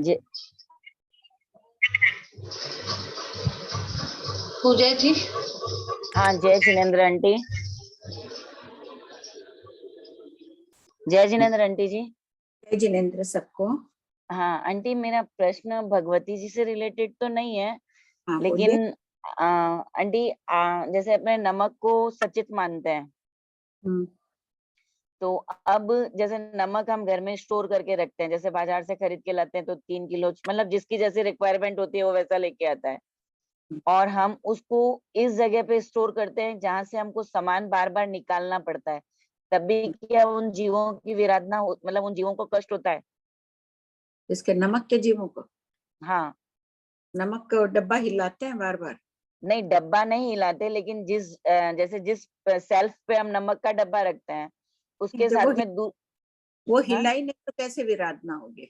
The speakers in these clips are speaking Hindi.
जे पूजा जी। हाँ, जय जिनेन्द्र आंटी। जय जिनेन्द्र आंटी जी। जय जिनेन्द्र सबको। हाँ आंटी, मेरा प्रश्न भगवती जी से रिलेटेड तो नहीं है। हाँ, लेकिन आंटी, जैसे अपने नमक को सचित मानते हैं, तो अब जैसे नमक हम घर में स्टोर करके रखते हैं, जैसे बाजार से खरीद के लाते हैं तो 3 किलो, मतलब जिसकी जैसी रिक्वायरमेंट होती है वो वैसा लेके आता है, और हम उसको इस जगह पे स्टोर करते हैं जहां से हमको सामान बार बार निकालना पड़ता है, तब भी क्या उन जीवों की विराधना मतलब उन जीवों को कष्ट होता है? इसके नमक के जीवों को? हाँ। नमक का डब्बा हिलाते हैं बार बार? नहीं, डब्बा नहीं हिलाते, लेकिन जैसे जिस सेल्फ पे हम नमक का डब्बा रखते हैं उसके जब साथ में वो हाँ? हिला ही नहीं तो कैसे विराधना होगी?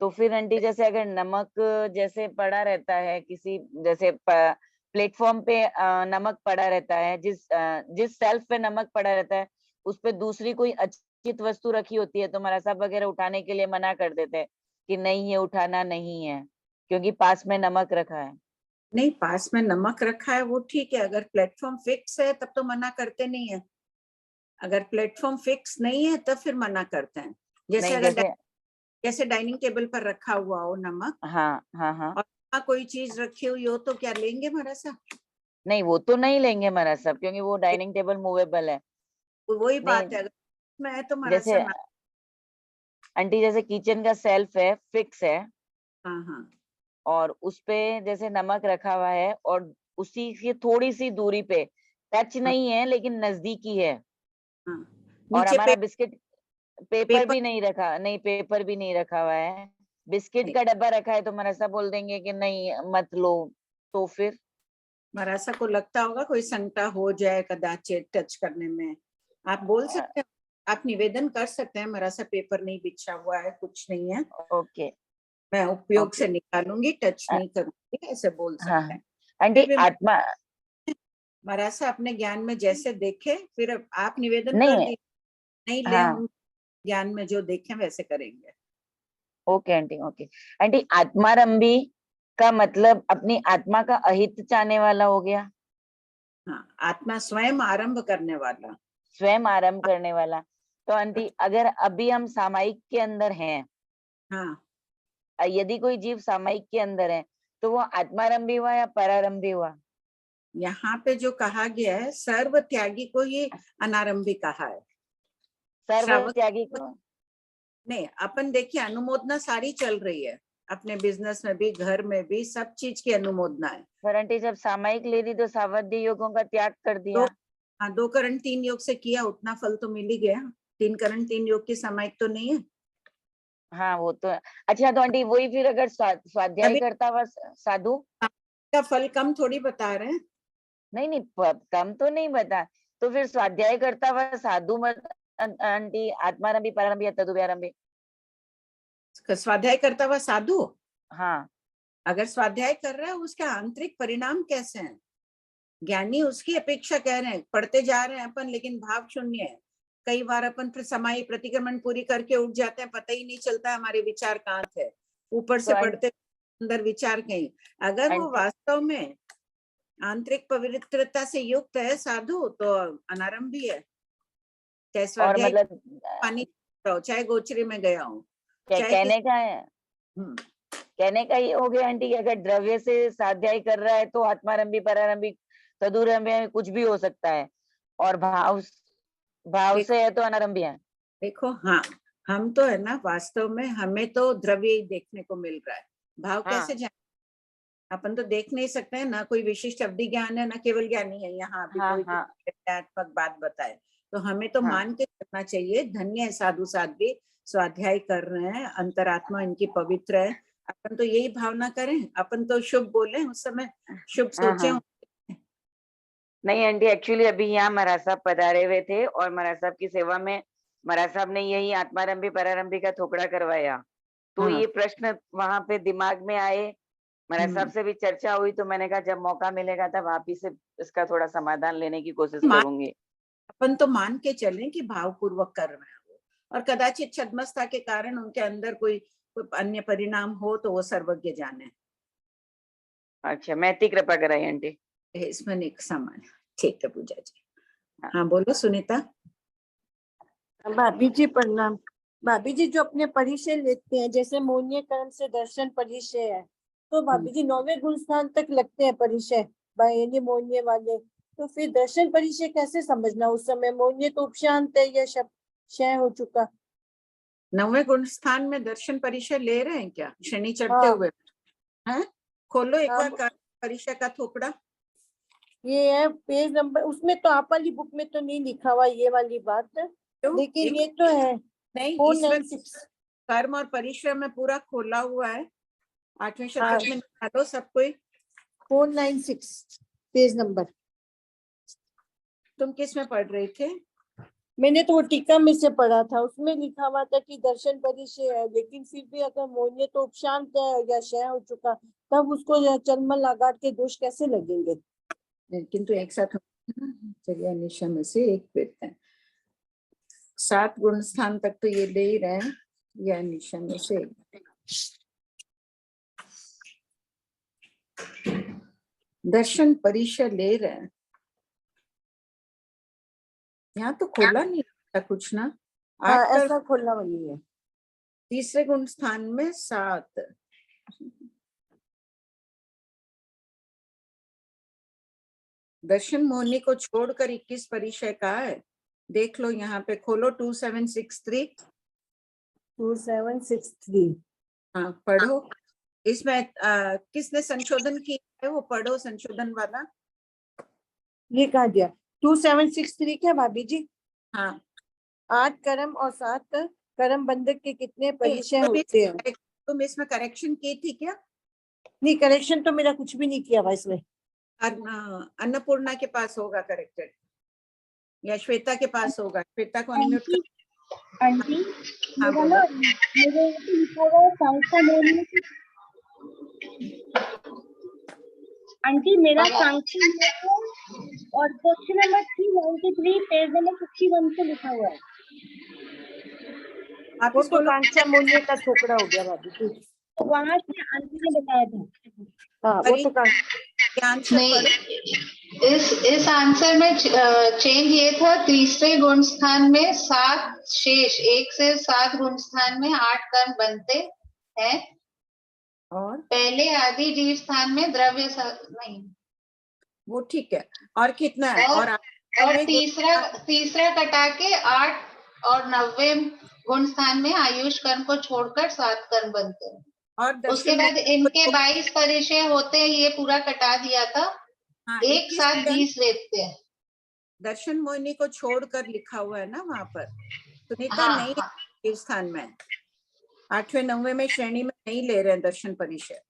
तो फिर आंटी, जैसे अगर नमक जैसे पड़ा रहता है किसी, जैसे प्लेटफॉर्म पे नमक पड़ा रहता है, जिस सेल्फ पे नमक पड़ा रहता है उस पे दूसरी कोई अचित वस्तु रखी होती है, तो महाराज साहब वगैरह उठाने के लिए मना कर देते हैं कि नहीं, ये उठाना नहीं है क्योंकि पास में नमक रखा है। नहीं, पास में नमक रखा है वो ठीक है, अगर प्लेटफॉर्म फिक्स है तब तो मना करते नहीं है। अगर प्लेटफॉर्म फिक्स नहीं है तब फिर मना करते हैं। जैसे नहीं, जैसे डाइनिंग टेबल पर रखा हुआ हो नमक, हाँ हाँ हाँ, और कोई चीज रखी हुई हो तो क्या लेंगे महाराज साहब? नहीं वो तो नहीं लेंगे महाराज साहब, क्योंकि वो डाइनिंग टेबल मूवेबल है। वही बात नहीं, है, अगर मैं है तो महाराज जैसे साहब। आंटी, जैसे किचन का सेल्फ है, फिक्स है, हाँ हाँ और उस पे जैसे नमक रखा हुआ है, और उसी की थोड़ी सी दूरी पे, टच हाँ नहीं है लेकिन नजदीकी है, हाँ। और नीचे हमारा बिस्किट पेपर पेपर भी नहीं रखा, नहीं पेपर भी नहीं रखा हुआ है, बिस्किट नहीं, का डब्बा रखा है, तो हमारा सब बोल देंगे कि नहीं मत लो, तो फिर मरासा को लगता होगा कोई संकटा हो जाए कदाचित टच करने में। आप बोल सकते हैं, आप निवेदन कर सकते हैं, मरासा पेपर नहीं बिछा हुआ है, कुछ नहीं है, ओके मैं उपयोग ओके। से निकालूंगी, टच नहीं करूंगी, ऐसे बोल हाँ सकते हाँ हैं। आंटी, फिर भी आत्मा मरासा अपने ज्ञान में जैसे देखे, फिर आप निवेदन कर नहीं, दीजिए, नहीं ले हाँ उन ज्ञान में जो देखे वैसे करेंगे। Okay aunty, okay aunty. आत्मारंभी का मतलब अपनी आत्मा का अहित चाहने वाला हो गया, हाँ, आत्मा स्वयं आरंभ करने वाला। स्वयं आरंभ करने वाला। तो आंटी, अगर अभी हम सामायिक के अंदर हैं, हाँ, यदि कोई जीव सामायिक के अंदर है, तो वो आत्मारंभी हुआ या परारंभी हुआ? यहाँ पे जो कहा गया है सर्व त्यागी को ही अनारंभी कहा है। सर्व श्रावक त्यागी को? नहीं, अपन देखिए अनुमोदना सारी चल रही है, अपने बिजनेस में भी, घर में भी, सब चीज की अनुमोदना है। पर आंटी, जब सामायिक ले ली तो सावध्य योगों का त्याग कर दो, दिया। हाँ, 2 करण 3 योग से किया, उतना फल तो मिल ही गया। 3 करण 3 योग की सामायिक तो नहीं है। हाँ वो तो है। अच्छा, तो आंटी वही फिर अगर स्वाध्याय अभी करता हुआ साधु, का फल कम थोड़ी बता रहे हैं। नहीं नहीं, कम तो नहीं बता, तो फिर स्वाध्याय करता हुआ साधु मत आंटी, आत्मारंभी परारंभी या तदुभयारंभी? स्वाध्याय करता हुआ साधु हाँ अगर स्वाध्याय कर रहा है, उसके आंतरिक परिणाम कैसे हैं? ज्ञानी उसकी अपेक्षा कह रहे हैं, पढ़ते जा रहे हैं अपन, लेकिन भाव शून्य है। कई बार अपन फिर समाई प्रतिक्रमण पूरी करके उठ जाते हैं, पता ही नहीं चलता हमारे विचार कहाँ थे, ऊपर तो से पढ़ते अंदर विचार कहीं। अगर वो आंटी, वास्तव में आंतरिक पवित्रता से युक्त है साधु, तो अनारंभी है। चाहे और स्वाध्याय मतलब पानी हो, चाहे गोचरी में गया हूँ, चाहे कहने का है, हम्म, कहने का ये हो गया आंटी कि अगर द्रव्य से स्वाध्याय कर रहा है तो आत्मारंभी परारंभी तदुरंभी कुछ भी हो सकता है, और भाव देखो से है तो अनारंभी है। देखो, हाँ, हम तो है ना, वास्तव में हमें तो द्रव्य ही देखने को मिल रहा है, भाव कैसे हाँ जाए? अपन तो देख नहीं सकते हैं ना, कोई विशिष्ट अवधि ज्ञान है ना केवल ज्ञानी है, यहाँ अभी हाँ कोई हाँ कुछ बात बताए, तो हमें तो हाँ मान के करना चाहिए। धन्य है साधु साध्वी, स्वाध्याय कर रहे हैं, अंतरात्मा इनकी पवित्र है। अपन तो यही भावना करें, अपन तो शुभ बोले उस समय, शुभ हाँ सोचे। हाँ। नहीं आंटी, एक्चुअली अभी यहाँ महाराज साहब पधारे हुए थे, और महाराज साहब की सेवा में महाराज साहब ने यही आत्मारंभी परारंभी का थोपड़ा करवाया, तो हाँ, ये प्रश्न वहां पे दिमाग में आए, महाराज साहब से भी चर्चा हुई, तो मैंने कहा जब मौका मिलेगा तब आप ही से इसका थोड़ा समाधान लेने की कोशिश मान करूंगी। अपन तो मान के चलें कि भाव पूर्वक कर रहे हैं वो, और कदाचित छद्मस्ता के कारण उनके अंदर कोई कोई अन्य परिणाम हो तो वो सर्वज्ञ जाने। अच्छा, मैती कृपा कराई आंटी। इसमें एक समान। ठीक है पूजा जी। हाँ। हाँ बोलो सुनीता। भाभी जी प्रणाम। भाभी जी जो अपने परिचय लेते हैं, जैसे मौन्य कर्म से दर्शन परिचय है, तो भाभी जी 9वें गुण स्थान तक लगते हैं परिचय यानी मौन्य वाले, तो फिर दर्शन परिचय कैसे समझना? उस समय मौन्य तो उपशांत है या क्षय हो चुका? 9वें गुण स्थान में दर्शन परिचय ले रहे हैं क्या शनि चढ़ते हाँ। हुए? हैं? खोलो एक हाँ, बार परिचय का थोपड़ा। ये है पेज नंबर, उसमें तो आप वाली बुक में तो नहीं लिखा हुआ ये वाली बात, क्यों? लेकिन ये तो है नहीं, इसमें 496। कर्म और परिचय में पूरा खोला हुआ है। 8वें हाँ। शतक में निकालो सब कोई। 496 पेज नंबर। तुम किस में पढ़ रहे थे? मैंने तो वो टीका में से पढ़ा था, उसमें लिखा हुआ था कि दर्शन परिचय है, लेकिन फिर भी अगर मौन्य तो उपशांत है या क्षय हो चुका, तब उसको चलमल आघात के दोष कैसे लगेंगे? किंतु एक साथ चलिए निशा में से एक देते हैं। 7 गुण स्थान तक तो ये दे ही रहे हैं, या निशा में से दर्शन परिचय ले रहे हैं। यहाँ तो खोला नहीं था कुछ ना। हाँ, 8 ऐसा खोलना वही है। तीसरे गुण स्थान में 7। दर्शन मोहिनी को छोड़कर 21 परिचय का है। देख लो यहाँ पे, खोलो 2763। 2763। हाँ पढ़ो। इसमें किसने संशोधन किया है वो पढ़ो, संशोधन वाला। ये कहा दिया 2763 क्या भाभी जी? हाँ 8 कर्म और 7 कर्म बंधक के कितने परिचय होते हैं? तुम इसमें करेक्शन की थी क्या? नहीं, करेक्शन तो मेरा कुछ भी नहीं किया हुआ इसमें। अन्नपूर्णा के पास होगा करेक्टेड, या श्वेता के पास होगा। श्वेता को अनम्यूट कर। आंटी हाँ मेरा बोलो। ना मेरे लिखा हुआ है सांख्यमोनी। आंटी मेरा सांख्यमोनी और क्वेश्चन नंबर 393 पेज नंबर 61 से लिखा हुआ है। आप वो इसको तो कांचा मूल्य का छोकरा हो गया भाभी जी। तो वहां से आंटी ने बताया था। हाँ वो तो आंसर नहीं, इस आंसर में चेंज ये था, तीसरे गुण स्थान में 7 शेष, 1 से 7 गुण स्थान में 8 कर्म बनते हैं, और पहले आदि जीव स्थान में द्रव्य नहीं, वो ठीक है। और कितना है? और तीसरा कटा के 8 और 90 गुण स्थान में आयुष कर्म को छोड़कर 7 कर्म बनते हैं। और उसके बाद इनके 22 परिचय होते हैं, ये पूरा कटा दिया था। हाँ, एक साथ 20 लेते हैं। दर्शन मोहिनी को छोड़कर लिखा हुआ है ना वहां पर। सुनीता हाँ, नहीं हाँ। स्थान में 8वें 9वें में श्रेणी में नहीं ले रहे हैं दर्शन परिचय।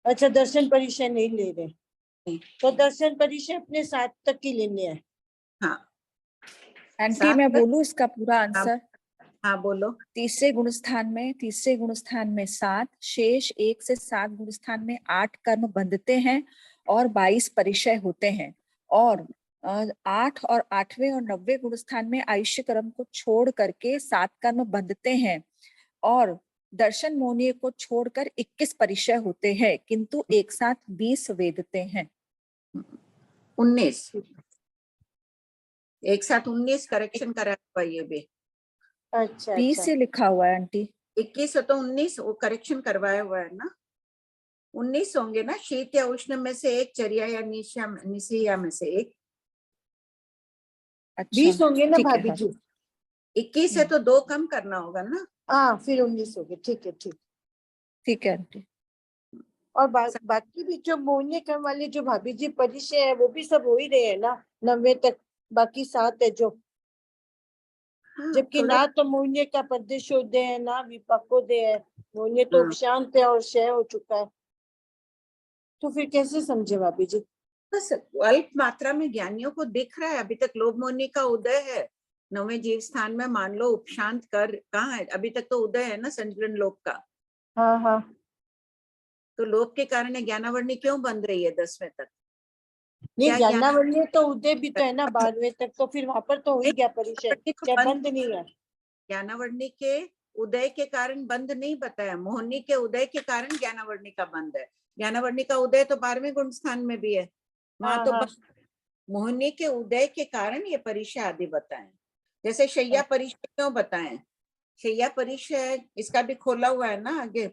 अच्छा, दर्शन परिचय नहीं ले रहे, तो दर्शन परिचय अपने 7 तक ही लेने हैं। हाँ आंटी मैं बोलूं इसका पूरा आंसर? हाँ बोलो। तीसरे गुण स्थान में 7 शेष, 1 से 7 गुण स्थान में 8 कर्म बंधते हैं और 22 परिचय होते हैं, और 8 और 8वें और 90 गुण स्थान में आयुष्य कर्म को छोड़ करके 7 कर्म बंधते हैं, और दर्शन मोनिय को छोड़कर 21 परिचय होते हैं, किंतु एक साथ 20 वेदते हैं। 19 एक साथ 19 करेक्शन करा हुआ ये भी। अच्छा 20 से लिखा हुआ है आंटी। 21 तो 19 वो करेक्शन करवाया हुआ है ना। 19 होंगे ना, शीत या उष्ण में से एक, चर्या या निशिया में से एक। अच्छा 20 होंगे ना ठीक है, भाभी जी? 21 है तो 2 कम करना होगा ना। हाँ फिर 19 हो गए। ठीक है, ठीक है आंटी। और बाकी भी जो मोहन्य कर्म वाले जो भाभी जी परिचय है वो भी सब हो ही रहे हैं ना 90 तक, बाकी 7 है जो। हाँ, जबकि थोड़ा ना तो मोहन्य का प्रदेशोदय है ना विपाकोदय है, मोहन्य तो हाँ। उपशांत है और क्षय हो चुका है, तो फिर कैसे समझे भाभी जी? बस अल्प मात्रा में ज्ञानियों को दिख रहा है। अभी तक लोभ मोहिनी का उदय है 9वें जीव स्थान में। मान लो उपशांत कर कहाँ है? अभी तक तो उदय है ना संजलन लोभ का। हाँ हाँ, तो लोभ के कारण ज्ञानावर्णी क्यों बंध रही है 10वें तक? नहीं क्या ज्ञानावल्य तो उदय भी तो है ना 12वें तक, तो फिर वहां पर तो हो ही गया परिचय, क्या बंद नहीं है? ज्ञानावर्णी के उदय के कारण बंध नहीं बताया, मोहिनी के उदय के कारण ज्ञानावर्णी का बंध है। ज्ञानावर्णी का उदय तो 12वें गुण स्थान में भी है, वहां तो मोहिनी के उदय के कारण ये परिचय आदि बताएं। जैसे शैया परिचय क्यों बताएं, शैया परिचय इसका भी खोला हुआ है ना आगे।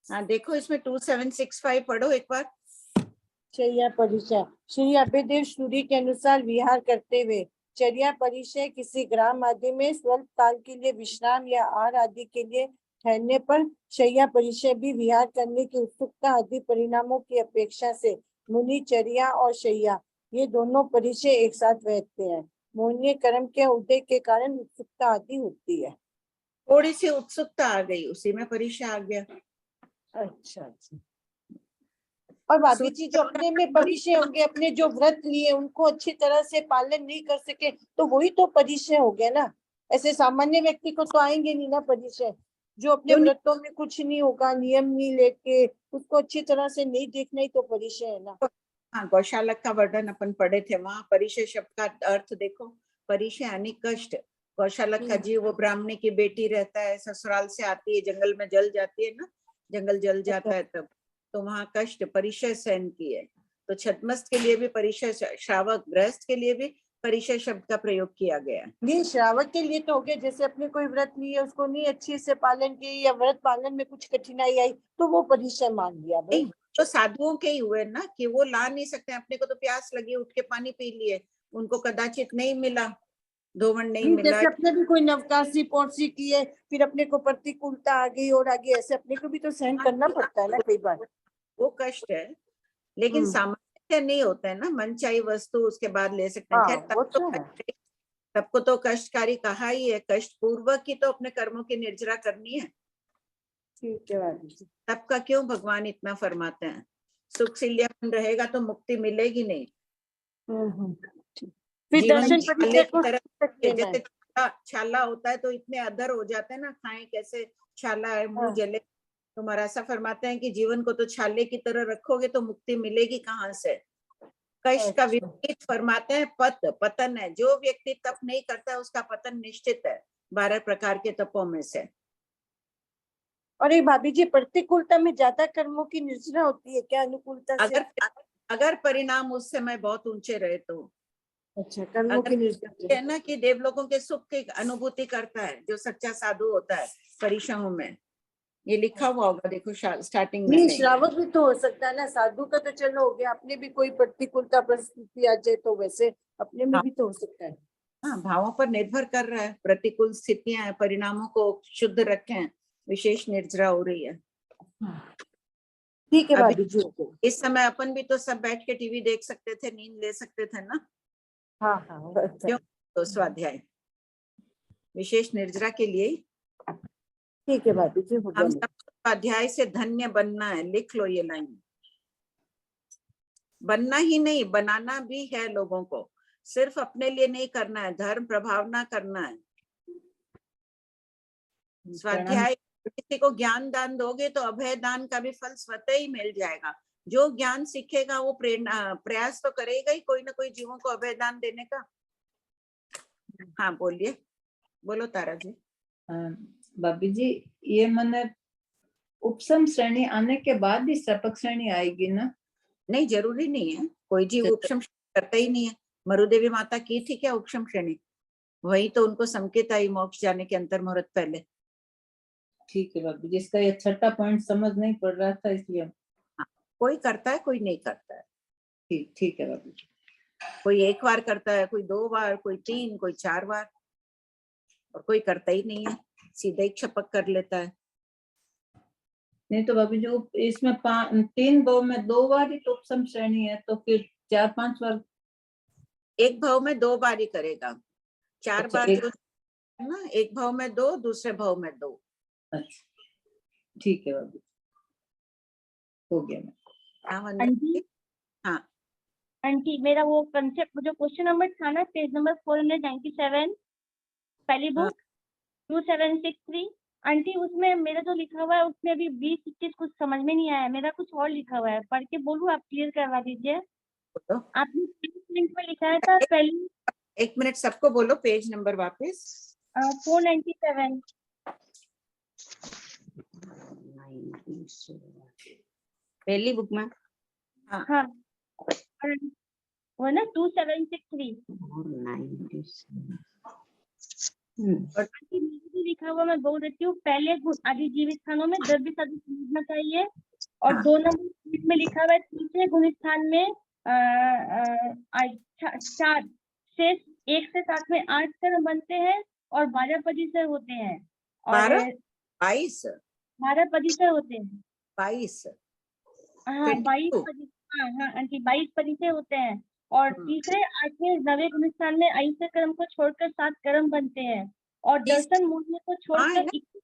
हाँ देखो इसमें 2765 पढ़ो एक बार। चर्या परिचय, श्री अभयदेव सूरी के अनुसार विहार करते हुए चर्या परिचय किसी ग्राम आदि में स्वल्प काल के लिए विश्राम या आहार आदि के लिए ठहरने पर शैया परिचय भी विहार करने की उत्सुकता आदि परिणामों की अपेक्षा से मुनि चर्या और शैया ये दोनों परिचय एक साथ रहते हैं। मोहनीय कर्म के उदय के कारण उत्सुकता आदि होती है। थोड़ी सी उत्सुकता आ गई, उसी में परिचय आ गया। अच्छा अच्छा। और भाभी जी जो अपने में परिचय होंगे, अपने जो व्रत लिए उनको अच्छी तरह से पालन नहीं कर सके तो वही तो परिचय हो गया ना। ऐसे सामान्य व्यक्ति को तो आएंगे नहीं ना परिचय, जो अपने व्रतों में कुछ नहीं होगा, नियम नहीं लेके उसको अच्छी तरह से नहीं देखना ही तो परिचय है ना। हाँ, गौशाला का वर्णन अपन पढ़े थे, वहां परिचय शब्द का अर्थ देखो, परिचय यानी कष्ट। गौशाला का जीव वो ब्राह्मणी की बेटी रहता है, ससुराल से आती है, जंगल में जल जाती है ना, जंगल जल जाता है तब, तो वहां कष्ट परिचय सहन की है। तो छद्मस्त के लिए भी परिचय, श्रावक गृहस्थ के लिए भी परिचय शब्द का प्रयोग किया गया। नहीं, श्रावक के लिए तो हो गया, जैसे अपने कोई व्रत लिए उसको नहीं अच्छे से पालन किए या व्रत पालन में कुछ कठिनाई आई तो वो परिचय मान लिया भाई। तो साधुओं के ही हुए ना कि वो ला नहीं सकते, अपने को तो प्यास लगी उठ के पानी पी लिए, उनको कदाचित नहीं मिला, धोवन नहीं मिला। जैसे अपने भी कोई नवकाशी पौसी की है, फिर अपने को प्रतिकूलता आ गई और आगे ऐसे अपने को भी तो सहन करना पड़ता है ना कई बार। वो कष्ट है, लेकिन सामान्य नहीं होता है ना, मनचाही वस्तु उसके बाद ले सकते हैं। खैर तब को तो कष्टकारी कहा ही है, कष्ट पूर्वक ही तो अपने कर्मों की निर्जरा करनी है। ठीक है, तब का क्यों भगवान इतना फरमाते हैं, सुख सिल्यापन रहेगा तो मुक्ति मिलेगी नहीं। फिर दर्शन जैसे छाला होता है तो इतने अधर हो जाते हैं ना, खाएं कैसे, छाला है मुंह जले, तो महाराज फरमाते हैं कि जीवन को तो छाले की तरह रखोगे तो मुक्ति मिलेगी कहाँ से। कष्ट का विपरीत फरमाते हैं पतन है, जो व्यक्ति तप नहीं करता है उसका पतन निश्चित है 12 प्रकार के तपों में से। और ये भाभी जी प्रतिकूलता में ज्यादा कर्मों की निर्जरा होती है क्या अनुकूलता से? अगर परिणाम उस समय बहुत ऊंचे रहे तो। अच्छा, कर्मों की निर्जरा है ना कि देवलोकों के सुख की अनुभूति करता है जो सच्चा साधु होता है परिश्रमों में, ये लिखा हुआ होगा देखो स्टार्टिंग में। श्रावक भी तो हो सकता है ना, साधु का तो चलो हो गया, अपने भी कोई प्रतिकूलता परिस्थिति आ जाए तो वैसे अपने में भी तो हो सकता है। हाँ, भावों पर निर्भर कर रहा है, प्रतिकूल स्थितियां परिणामों को शुद्ध रखें, विशेष निर्जरा हो रही है। ठीक है भाभी जी। इस समय अपन भी तो सब बैठ के टीवी देख सकते थे, नींद ले सकते थे ना। हाँ हाँ, क्यों? तो स्वाध्याय विशेष निर्जरा के लिए। ठीक है भाभी जी, हम सब स्वाध्याय से धन्य बनना है, लिख लो ये लाइन। बनना ही नहीं, बनाना भी है लोगों को, सिर्फ अपने लिए नहीं करना है, धर्म प्रभावना करना है। स्वाध्याय किसी को ज्ञान दान दोगे तो अभय दान का भी फल स्वतः ही मिल जाएगा। जो ज्ञान सीखेगा वो प्रयास तो करेगा ही कोई ना कोई जीवों को अभय दान देने का। हाँ बोलिए, बोलो तारा जी। भाभी जी ये मैंने उपसम श्रेणी आने के बाद ही सपक श्रेणी आएगी ना? नहीं, जरूरी नहीं है, कोई जीव उपशम करता ही नहीं है। मरुदेवी माता की थी क्या उपशम श्रेणी? वही तो उनको संकेत आई मोक्ष जाने के अंतर मुहूर्त पहले। ठीक है भाभी, जिसका ये छठा पॉइंट समझ नहीं पड़ रहा था इसलिए। कोई करता है कोई नहीं करता है। ठीक है भाभी, कोई एक बार करता है, कोई 2 बार, कोई 3, कोई 4 बार, और कोई करता ही नहीं है, सीधे ही छपक कर लेता है। नहीं तो भाभी जो इसमें 3 भाव में 2 बार ही तो उपसम श्रेणी है, तो फिर 4-5 बार। एक भाव में 2 बार ही करेगा, 4 बार जो ना, एक भाव में 2, दूसरे भाव में 2। अच्छा ठीक है भाभी, हो गया। आंटी, हाँ आंटी मेरा वो कंसेप्ट जो क्वेश्चन नंबर था ना, पेज नंबर 497 पहली बुक 2763, आंटी उसमें मेरा जो लिखा हुआ है उसमें अभी 20-21 कुछ समझ में नहीं आया, मेरा कुछ और लिखा हुआ है, पढ़ के बोलूं? आप क्लियर करवा दीजिए। आपने लिंक में लिखा है था पहले। 1 मिनट सबको बोलो पेज नंबर वापस। 497. पहली बुक में हाँ, और वो ना 2763. आंटी नीचे लिखा हुआ मैं बोल देती हूँ, पहले आदिजीवी स्थानों में द्रव्य सदिश समझना चाहिए, और हाँ। 2 नंबर शीट में लिखा हुआ है तीसरे गुण स्थान में 4 शेष 1 से 7 में 8 कर्म बनते हैं और 12 परिसर होते हैं, और 22 12 परिसर होते हैं। 22 हाँ 22 22 परिसर, हाँ आंटी 22 परिसर होते हैं, और तीसरे 8वें 9वें गुण स्थान में ऐसे कर्म को छोड़कर 7 कर्म बनते हैं, और दर्शन मूल्य को हाँ, है छोड़कर ना? 21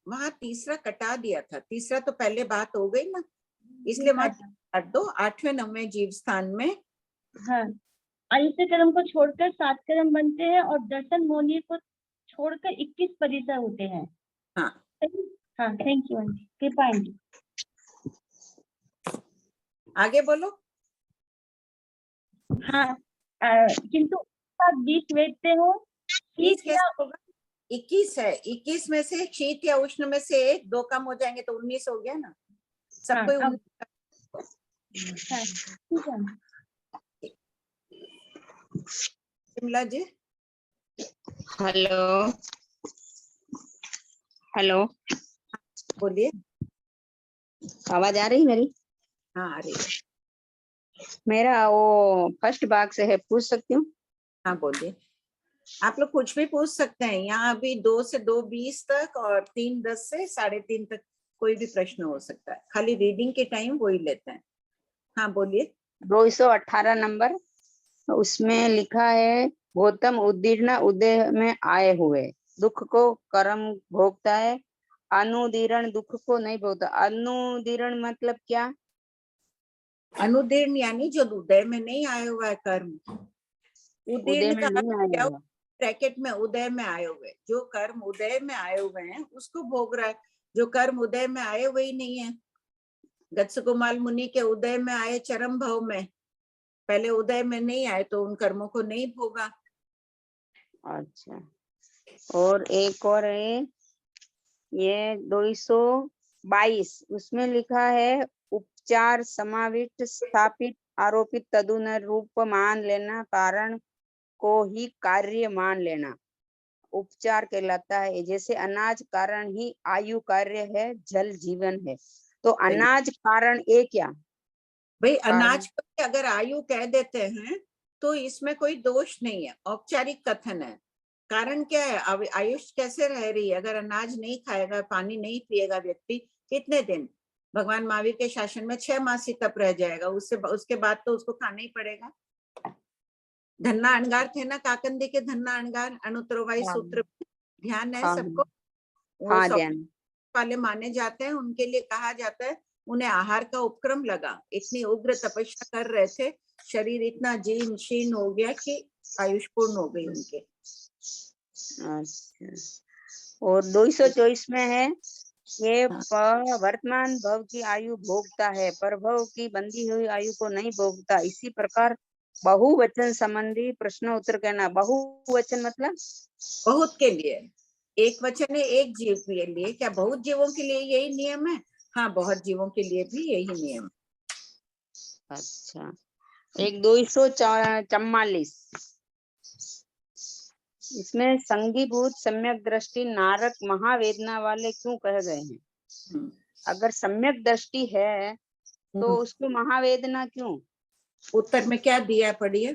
वहां तीसरा कटा दिया था, तीसरा तो पहले बात हो गई ना, इसलिए वहां काट दो। 8वें 9वें जीव स्थान में हाँ ऐसे कर्म को छोड़कर 7 कर्म बनते हैं, और दर्शन मूल्य को छोड़कर 21 परिसर होते हैं। हाँ हाँ थैंक यू आंटी, कृपा आंटी। आगे बोलो। हाँ किंतु 20 वेदते हो, 20 कैसे होगा? 21 है, 21 में से शीत या उष्ण में से 1 2 कम हो जाएंगे तो 19 हो गया ना, सबको हाँ, 19। हाँ ठीक है। शिमला जी। हेलो हेलो, बोलिए। आवाज आ रही मेरी? हाँ आ रही है। मेरा वो फर्स्ट भाग से है, पूछ सकती हूँ? हाँ बोलिए, आप लोग कुछ भी पूछ सकते हैं। यहाँ अभी 2 से 2:20 तक और 3:10 से 3:30 तक कोई भी प्रश्न हो सकता है, खाली रीडिंग के टाइम वही लेते हैं। हाँ बोलिए। 218 नंबर, उसमें लिखा है गौतम उद्दीर्ण उदय में आए हुए, दुख को कर्म भोगता है, अनुदीर्ण दुख को नहीं भोगता। अनुदीर्ण मतलब क्या? अनुदीर्ण यानी जो उदय में नहीं आया हुआ है कर्म। उदय उदीर्ण में का नहीं अर्थ आया क्या? हुआ। ब्रैकेट में उदय में आए हुए, जो कर्म उदय में आए हुए हैं उसको भोग रहा है। जो कर्म उदय में आए हुए ही नहीं है, गत्सकुमाल मुनि के उदय में आए चरम भाव में, पहले उदय में नहीं आए तो उन कर्मों को नहीं भोगा। अच्छा, और एक और है ये 222, उसमें लिखा है उपचार समाविष्ट स्थापित आरोपित तदनुरूप मान लेना, कारण को ही कार्य मान लेना उपचार कहलाता है। जैसे अनाज कारण ही आयु कार्य है, जल जीवन है, तो अनाज कारण ए क्या? भाई अनाज को भी अगर आयु कह देते हैं तो इसमें कोई दोष नहीं है, औपचारिक कथन है। कारण क्या है? अब आयुष कैसे रह रही है? अगर अनाज नहीं खाएगा, पानी नहीं पिएगा व्यक्ति, कितने दिन? भगवान महावीर के शासन में 6 मास ही तप रह जाएगा, उसके बाद तो उसको खाना ही पड़ेगा। धन्ना अणगार थे ना काकंदी के, धन्ना अणगार अणुत्रवाई सूत्र ध्यान है सबको। वो हाँ, सब ध्यान। वाले माने जाते हैं, उनके लिए कहा जाता है उन्हें आहार का उपक्रम लगा। इतनी उग्र तपस्या कर रहे थे, शरीर इतना जीर्ण शीर्ण हो गया कि आयुष पूर्ण हो गई उनके। अच्छा, और 224 में है ये वर्तमान भव की आयु भोगता है, पर भव की बंधी हुई आयु को नहीं भोगता। इसी प्रकार बहुवचन संबंधी प्रश्न उत्तर कहना। बहुवचन मतलब बहुत के लिए, एक वचन है एक जीव के लिए, क्या बहुत जीवों के लिए यही नियम है? हाँ बहुत जीवों के लिए भी यही नियम। अच्छा, एक 244, इसमें संगीभूत सम्यक दृष्टि नारक महावेदना वाले क्यों कहे गए हैं? अगर सम्यक दृष्टि है तो उसको महावेदना क्यों? उत्तर में क्या दिया पढ़िए।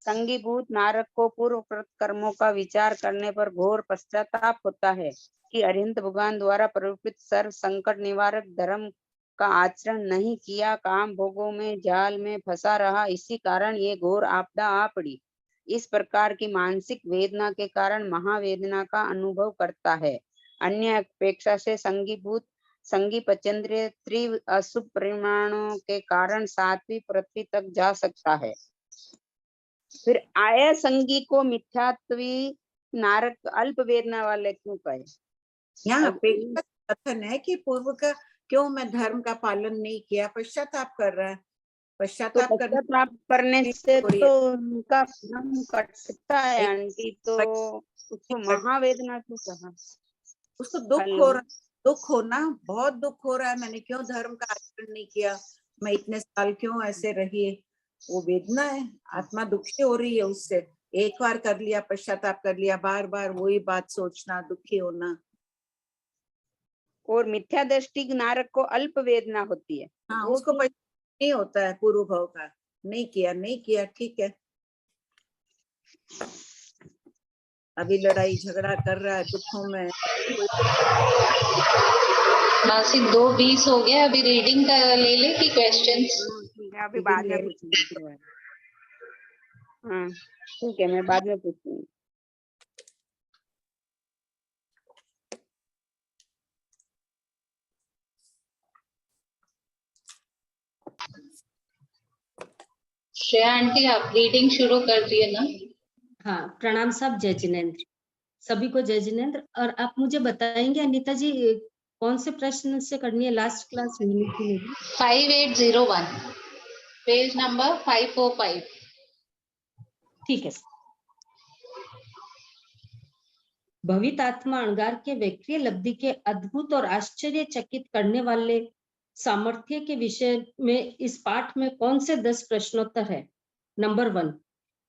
संगीभूत नारक को पूर्व कृत कर्मों का विचार करने पर घोर पश्चाताप होता है कि अरिहंत भगवान द्वारा प्ररूपित सर्व संकट निवारक धर्म का आचरण नहीं किया, काम भोगों में जाल में फंसा रहा, इसी कारण ये घोर आपदा आ पड़ी। इस प्रकार की मानसिक वेदना के कारण महावेदना का अनुभव करता है। अन्य अपेक्षा से संगीभूत संगी पचेंद्रिय तीव्र अशुभ परिमाणों के कारण 7वीं पृथ्वी तक जा सकता है। फिर आया संगी को मिथ्यात्वी नारक अल्प वेदना वाले क्यों कहे? यहाँ अपेक्षा कथन है कि पूर्व का क्यों मैं धर्म का पालन नहीं किया, पश्चाताप कर रहा है। पश्चाताप करने से तो उनका भ्रम कटता है आंटी, तो उसको महावेदना क्यों कहा? उसको दुख हेलो। हो रहा, दुख होना, बहुत दुख हो रहा है, मैंने क्यों धर्म का आचरण नहीं किया, मैं इतने साल क्यों ऐसे रही, वो वेदना है, आत्मा दुखी हो रही है उससे। एक बार कर लिया, पश्चाताप कर लिया, बार बार वही बात सोचना, दुखी होना। और मिथ्या दृष्टि नारक को अल्प वेदना होती है। हाँ, वो उसको क्यों? नहीं होता है पूर्व भाव का, नहीं किया, ठीक है, अभी लड़ाई झगड़ा कर रहा है दुखों में। मासी 2:20 हो गया, अभी रीडिंग का ले ले कि क्वेश्चंस? ठीक है, अभी बाद में पूछूंगी। हाँ ठीक है, मैं बाद में पूछूंगी। श्रेया आंटी, आप रीडिंग शुरू कर दिए ना? हाँ, प्रणाम साहब, जय जिनेन्द्र, सभी को जय जिनेन्द्र। और आप मुझे बताएंगे अनीता जी कौन से प्रश्न से करनी है? लास्ट क्लास मिली थी मेरी। 5801 पेज नंबर 545। ठीक है। भवित आत्मा अणगार के वैक्रिय लब्धि के अद्भुत और आश्चर्यचकित करने वाले सामर्थ्य के विषय में इस पाठ में कौन से 10 प्रश्नोत्तर है? नंबर 1,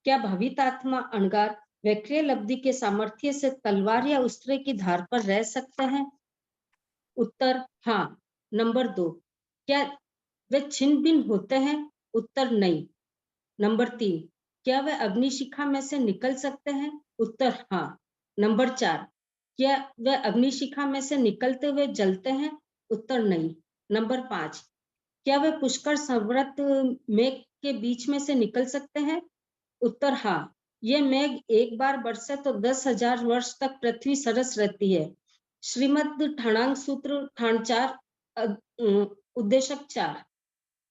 क्या भवित आत्मा अणगार वैक्रिय लब्धि के सामर्थ्य से तलवार या उस्त्रे की धार पर रह सकते हैं? उत्तर हाँ। नंबर 2, क्या वे छिन्न भिन्न होते हैं? उत्तर नहीं। नंबर 3, क्या वे अग्निशिखा में से निकल सकते हैं? उत्तर हाँ। नंबर 4, क्या वे अग्निशिखा में से निकलते हुए जलते हैं? उत्तर नहीं। नंबर 5, क्या वे पुष्कर संवृत मेघ के बीच में से निकल सकते हैं? उत्तर हाँ। ये मेघ एक बार बरसे तो 10,000 वर्ष तक पृथ्वी सरस रहती है। श्रीमद् ठाणांग सूत्र ठाण 4 उद्देशक 4।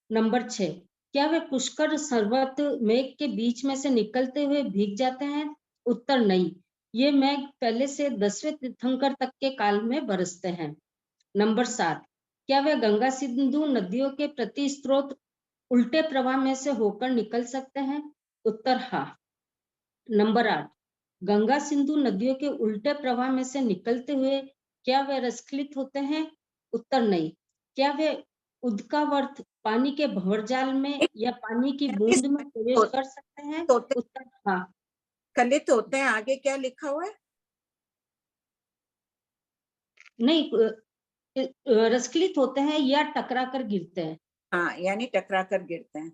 नंबर 6, क्या वे पुष्कर सर्वत मेघ के बीच में से निकलते हुए भीग जाते हैं? उत्तर नहीं। ये मेघ पहले से 10वें तीर्थंकर तक के काल में बरसते हैं। नंबर 7, क्या वे गंगा सिंधु नदियों के प्रति स्रोत उल्टे प्रवाह में से होकर निकल सकते हैं? उत्तर हाँ। नंबर 8, गंगा सिंधु नदियों के उल्टे प्रवाह में से निकलते हुए क्या वे रसखलित होते हैं? उत्तर नहीं। क्या वे उदकावर्त पानी के भंवरजाल में या पानी की बूंद में प्रवेश कर सकते हैं? उत्तर हाँ। कलित होते हैं, आगे क्या लिखा हुआ है? नहीं, रसखलित होते हैं या टकरा कर गिरते हैं। हाँ, यानी टकरा कर गिरते हैं।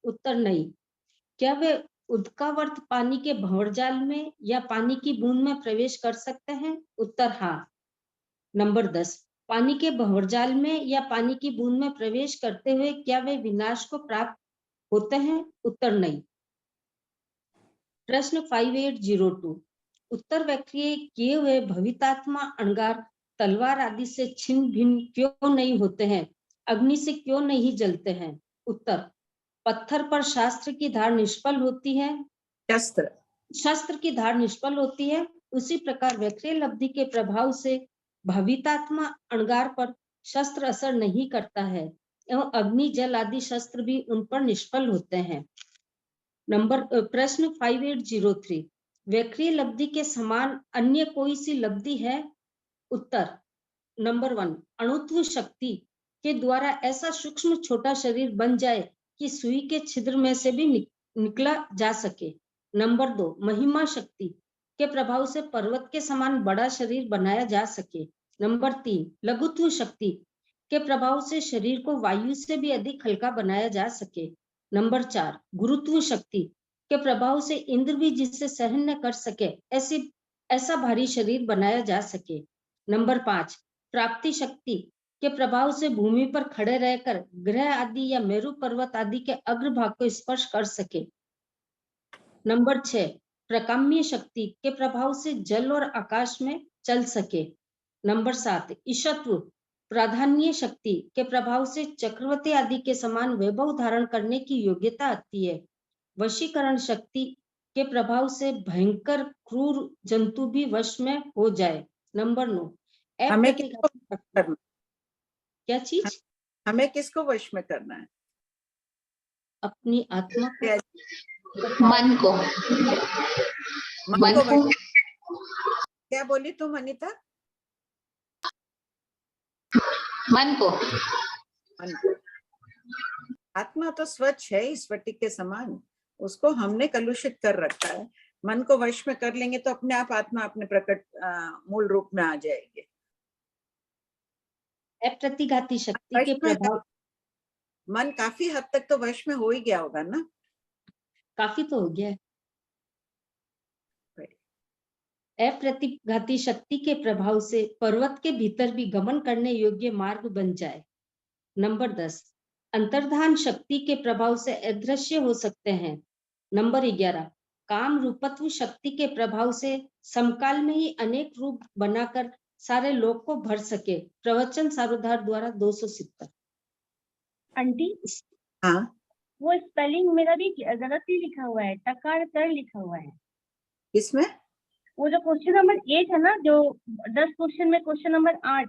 उत्तर नहीं। क्या वे उदकावर्त पानी के भंवरजाल में या पानी की बूंद में प्रवेश कर सकते हैं? उत्तर हाँ। नंबर 10, पानी के भंवरजाल में या पानी की बूंद में प्रवेश करते हुए क्या वे विनाश को प्राप्त होते हैं? उत्तर नहीं। प्रश्न 5802, उत्तर वैक्रिय किए हुए भवितात्मा अणगार तलवार आदि से छिन्न भिन्न क्यों नहीं होते हैं? अग्नि से क्यों नहीं जलते हैं? उत्तर, पत्थर पर शास्त्र की धार निष्फल होती है। शस्त्र की धार निष्फल होती है। उसी प्रकार वैक्रिय लब्धि के प्रभाव से भवितात्मा अणगार पर शस्त्र असर नहीं करता है एवं अग्नि जल आदि शस्त्र भी उन पर निष्फल होते हैं। प्रश्न 5803, वैक्रिय लब्धि के समान अन्य कोई सी लब्धि है? उत्तर, नंबर 1, अणुत्व शक्ति के द्वारा ऐसा सूक्ष्म छोटा शरीर बन जाए कि सुई के छिद्र में से भी निकला जा सके। नंबर 2, महिमा शक्ति के प्रभाव से पर्वत के समान बड़ा शरीर बनाया जा सके। नंबर 3, लघुत्व शक्ति के प्रभाव से शरीर को वायु से भी अधिक हल्का बनाया जा सके। नंबर 4, गुरुत्व शक्ति के प्रभाव से इंद्र भी जिसे सहन न कर सके ऐसा भारी शरीर बनाया जा सके। नंबर 5, प्राप्ति शक्ति के प्रभाव से भूमि पर खड़े रहकर ग्रह आदि या मेरु पर्वत आदि के अग्रभाग को स्पर्श कर सके। नंबर 6, प्रकाम्य शक्ति के प्रभाव से जल और आकाश में चल सके। नंबर 7, ईशत्व प्राधान्य शक्ति के प्रभाव से चक्रवर्ती आदि के समान वैभव धारण करने की योग्यता आती है। वशीकरण शक्ति के प्रभाव से भयंकर क्रूर जंतु भी वश में हो जाए। नंबर 9, हमें किसको करना? क्या चीज? हमें किसको वश में करना है? अपनी आत्मा को। मन को मन को क्या बोली तुम अनीता? मन को आत्मा तो स्वच्छ है इस स्फटिक के समान, उसको हमने कलुषित कर रखा है। मन को वश में कर लेंगे तो अपने आप आत्मा अपने प्रकट मूल रूप में आ जाएगी। अप्रतिघाती शक्ति के वश में प्रभाव, मन काफी हद तक तो वश में हो ही गया होगा ना? काफी तो हो गया है। अप्रतिघाती शक्ति के प्रभाव से पर्वत के भीतर भी गमन करने योग्य मार्ग बन जाए। नंबर 10, अंतर्धान शक्ति के प्रभाव से अदृश्य हो सकते हैं। नंबर 11, काम रूपत्व शक्ति के प्रभाव से समकाल में ही अनेक रूप बनाकर सारे लोक को भर सके। प्रवचन सारोधार द्वारा 270। आंटी हाँ, वो स्पेलिंग मेरा भी गलत ही लिखा हुआ है, टकार कर लिखा हुआ है। इसमें वो जो क्वेश्चन नंबर 8 है ना, जो 10 क्वेश्चन में क्वेश्चन नंबर 8,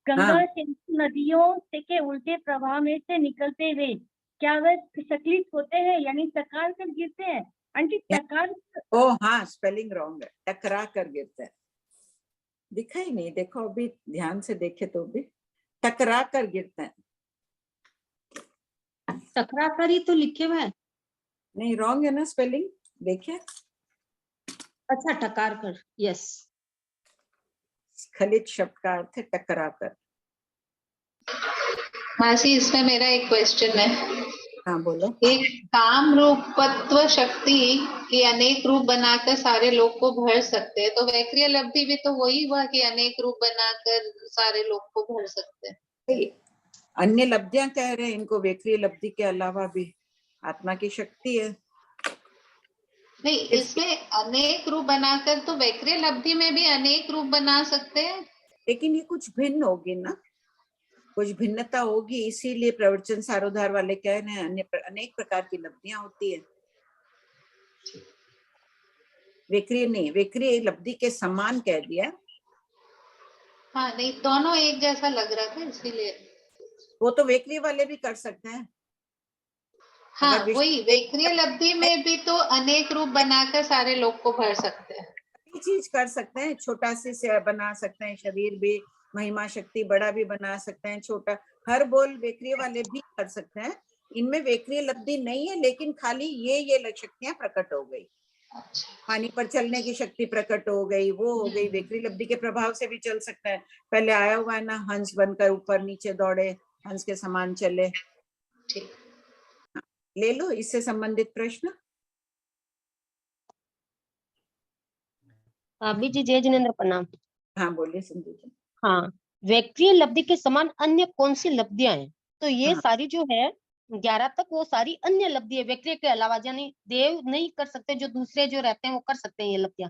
गंगा हाँ। सिंधु नदियों से के उल्टे प्रवाह में से निकलते हुए क्या वे सकलित होते हैं, यानी सकार कर गिरते हैं? आंटी टकार, ओ हाँ, स्पेलिंग रॉन्ग है, टकरा कर गिरते हैं। दिखा ही नहीं, देखो अभी ध्यान से देखे तो भी टकरा कर गिरते हैं। टकरा कर ही तो लिखे हुए हैं। नहीं, रॉन्ग है ना स्पेलिंग, देखिए। अच्छा, टकार कर, यस। स्खलित शब्द का अर्थ है टकरा कर। मासी, इसमें मेरा एक क्वेश्चन है। हाँ बोलो। एक काम रूपत्व शक्ति की अनेक रूप बनाकर सारे लोग को भर सकते हैं, तो वैक्रिय लब्धि भी तो वही हुआ कि अनेक रूप बनाकर सारे लोग को भर सकते हैं। अन्य लब्धियां कह रहे हैं इनको, वैक्रिय लब्धि के अलावा भी आत्मा की शक्ति है। नहीं, इसमें अनेक रूप बनाकर तो वैक्रिय लब्धि में भी अनेक रूप बना सकते हैं, लेकिन ये कुछ भिन्न होगी ना, कुछ भिन्नता होगी, इसीलिए प्रवचन सारोधार वाले कह रहे हैं अनेक प्रकार की लब्धियां होती है। वैक्रिय नहीं, वैक्रिय लब्धि के समान कह दिया। हाँ, नहीं, दोनों एक जैसा लग रहा था इसीलिए। वो तो वैक्रिय वाले भी कर सकते हैं। हाँ, अगर वही वैक्रिय लब्धि में भी तो अनेक रूप बनाकर सारे लोग को भर सकते हैं। चीज कर सकते हैं, छोटा से बना सकते हैं, शरीर भी, महिमा शक्ति बड़ा भी बना सकते हैं, छोटा, हर बोल वैक्रिय वाले भी कर सकते हैं। इनमें वैक्रिय लब्धि नहीं है, लेकिन खाली ये शक्तियां प्रकट हो गई। पानी पर चलने की शक्ति प्रकट हो गई, वो हो गई, वैक्रिय लब्धि के प्रभाव से भी चल सकता है। पहले आया हुआ है ना, हंस बनकर ऊपर नीचे दौड़े, हंस के समान चले। ठीक, ले लो इससे संबंधित प्रश्न। भाभी जी, जय जिनेन्द्र, प्रणाम। हाँ बोलिए संजू जी। हाँ, वैक्रिय लब्धि के समान अन्य कौन सी लब्धियां हैं? तो ये हाँ। सारी जो है 11 तक, वो सारी अन्य लब्धि है वैक्रिय के अलावा, यानी देव नहीं कर सकते, जो दूसरे जो रहते हैं वो कर सकते हैं ये लब्धियां।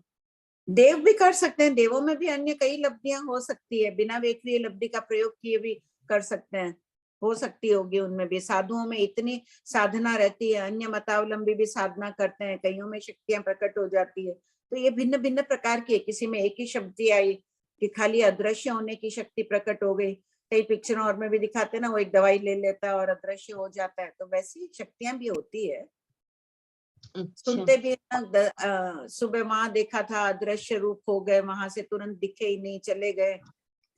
देव भी कर सकते हैं, देवों में भी अन्य कई लब्धियां हो सकती है, बिना वैक्रिय लब्धि का प्रयोग किए भी कर सकते हैं, हो सकती होगी उनमें भी। साधुओं में इतनी साधना रहती है, अन्य मतावलंबी भी साधना करते हैं, कईयों में शक्तियां प्रकट हो जाती है। तो ये भिन्न भिन्न प्रकार की है, किसी में एक ही शक्ति आई कि खाली अदृश्य होने की शक्ति प्रकट हो गई। कई पिक्चरों और में भी दिखाते हैं ना, वो एक दवाई ले लेता है और अदृश्य हो जाता है, तो वैसी शक्तियां भी होती है। सुनते भी सुबह वहां देखा था, अदृश्य रूप हो गए, वहां से तुरंत दिखे ही नहीं, चले गए।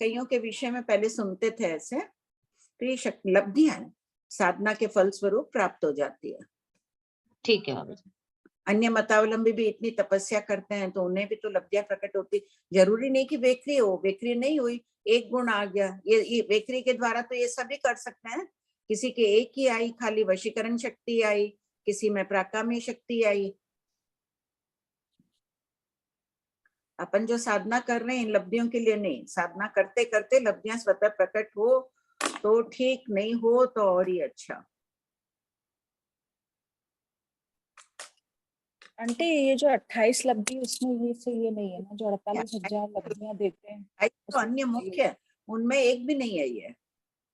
कईयों के विषय में पहले सुनते थे ऐसे। तो ये लब्धियां साधना के फल स्वरूप प्राप्त हो जाती है। ठीक है भाभी। अन्य मतावलंबी भी इतनी तपस्या करते हैं तो उन्हें भी तो लब्धियां प्रकट होती। जरूरी नहीं कि वैक्रिय हो, वैक्रिय नहीं हुई, एक गुण आ गया, ये वैक्रिय के द्वारा तो ये सभी कर सकते हैं। किसी के एक ही आई, खाली वशीकरण शक्ति आई, किसी में प्राकाम्य शक्ति आई। अपन जो साधना कर रहे हैं इन लब्धियों के लिए नहीं, साधना करते करते लब्धियां स्वतः प्रकट हो तो ठीक, नहीं हो तो और ही अच्छा। आंटी, ये जो 28 लब्धि, उसमें ये से ये नहीं है ना, जो 48,000 लब्धियां देते हैं तो अन्य मुख्य है, उनमें एक भी नहीं है ये।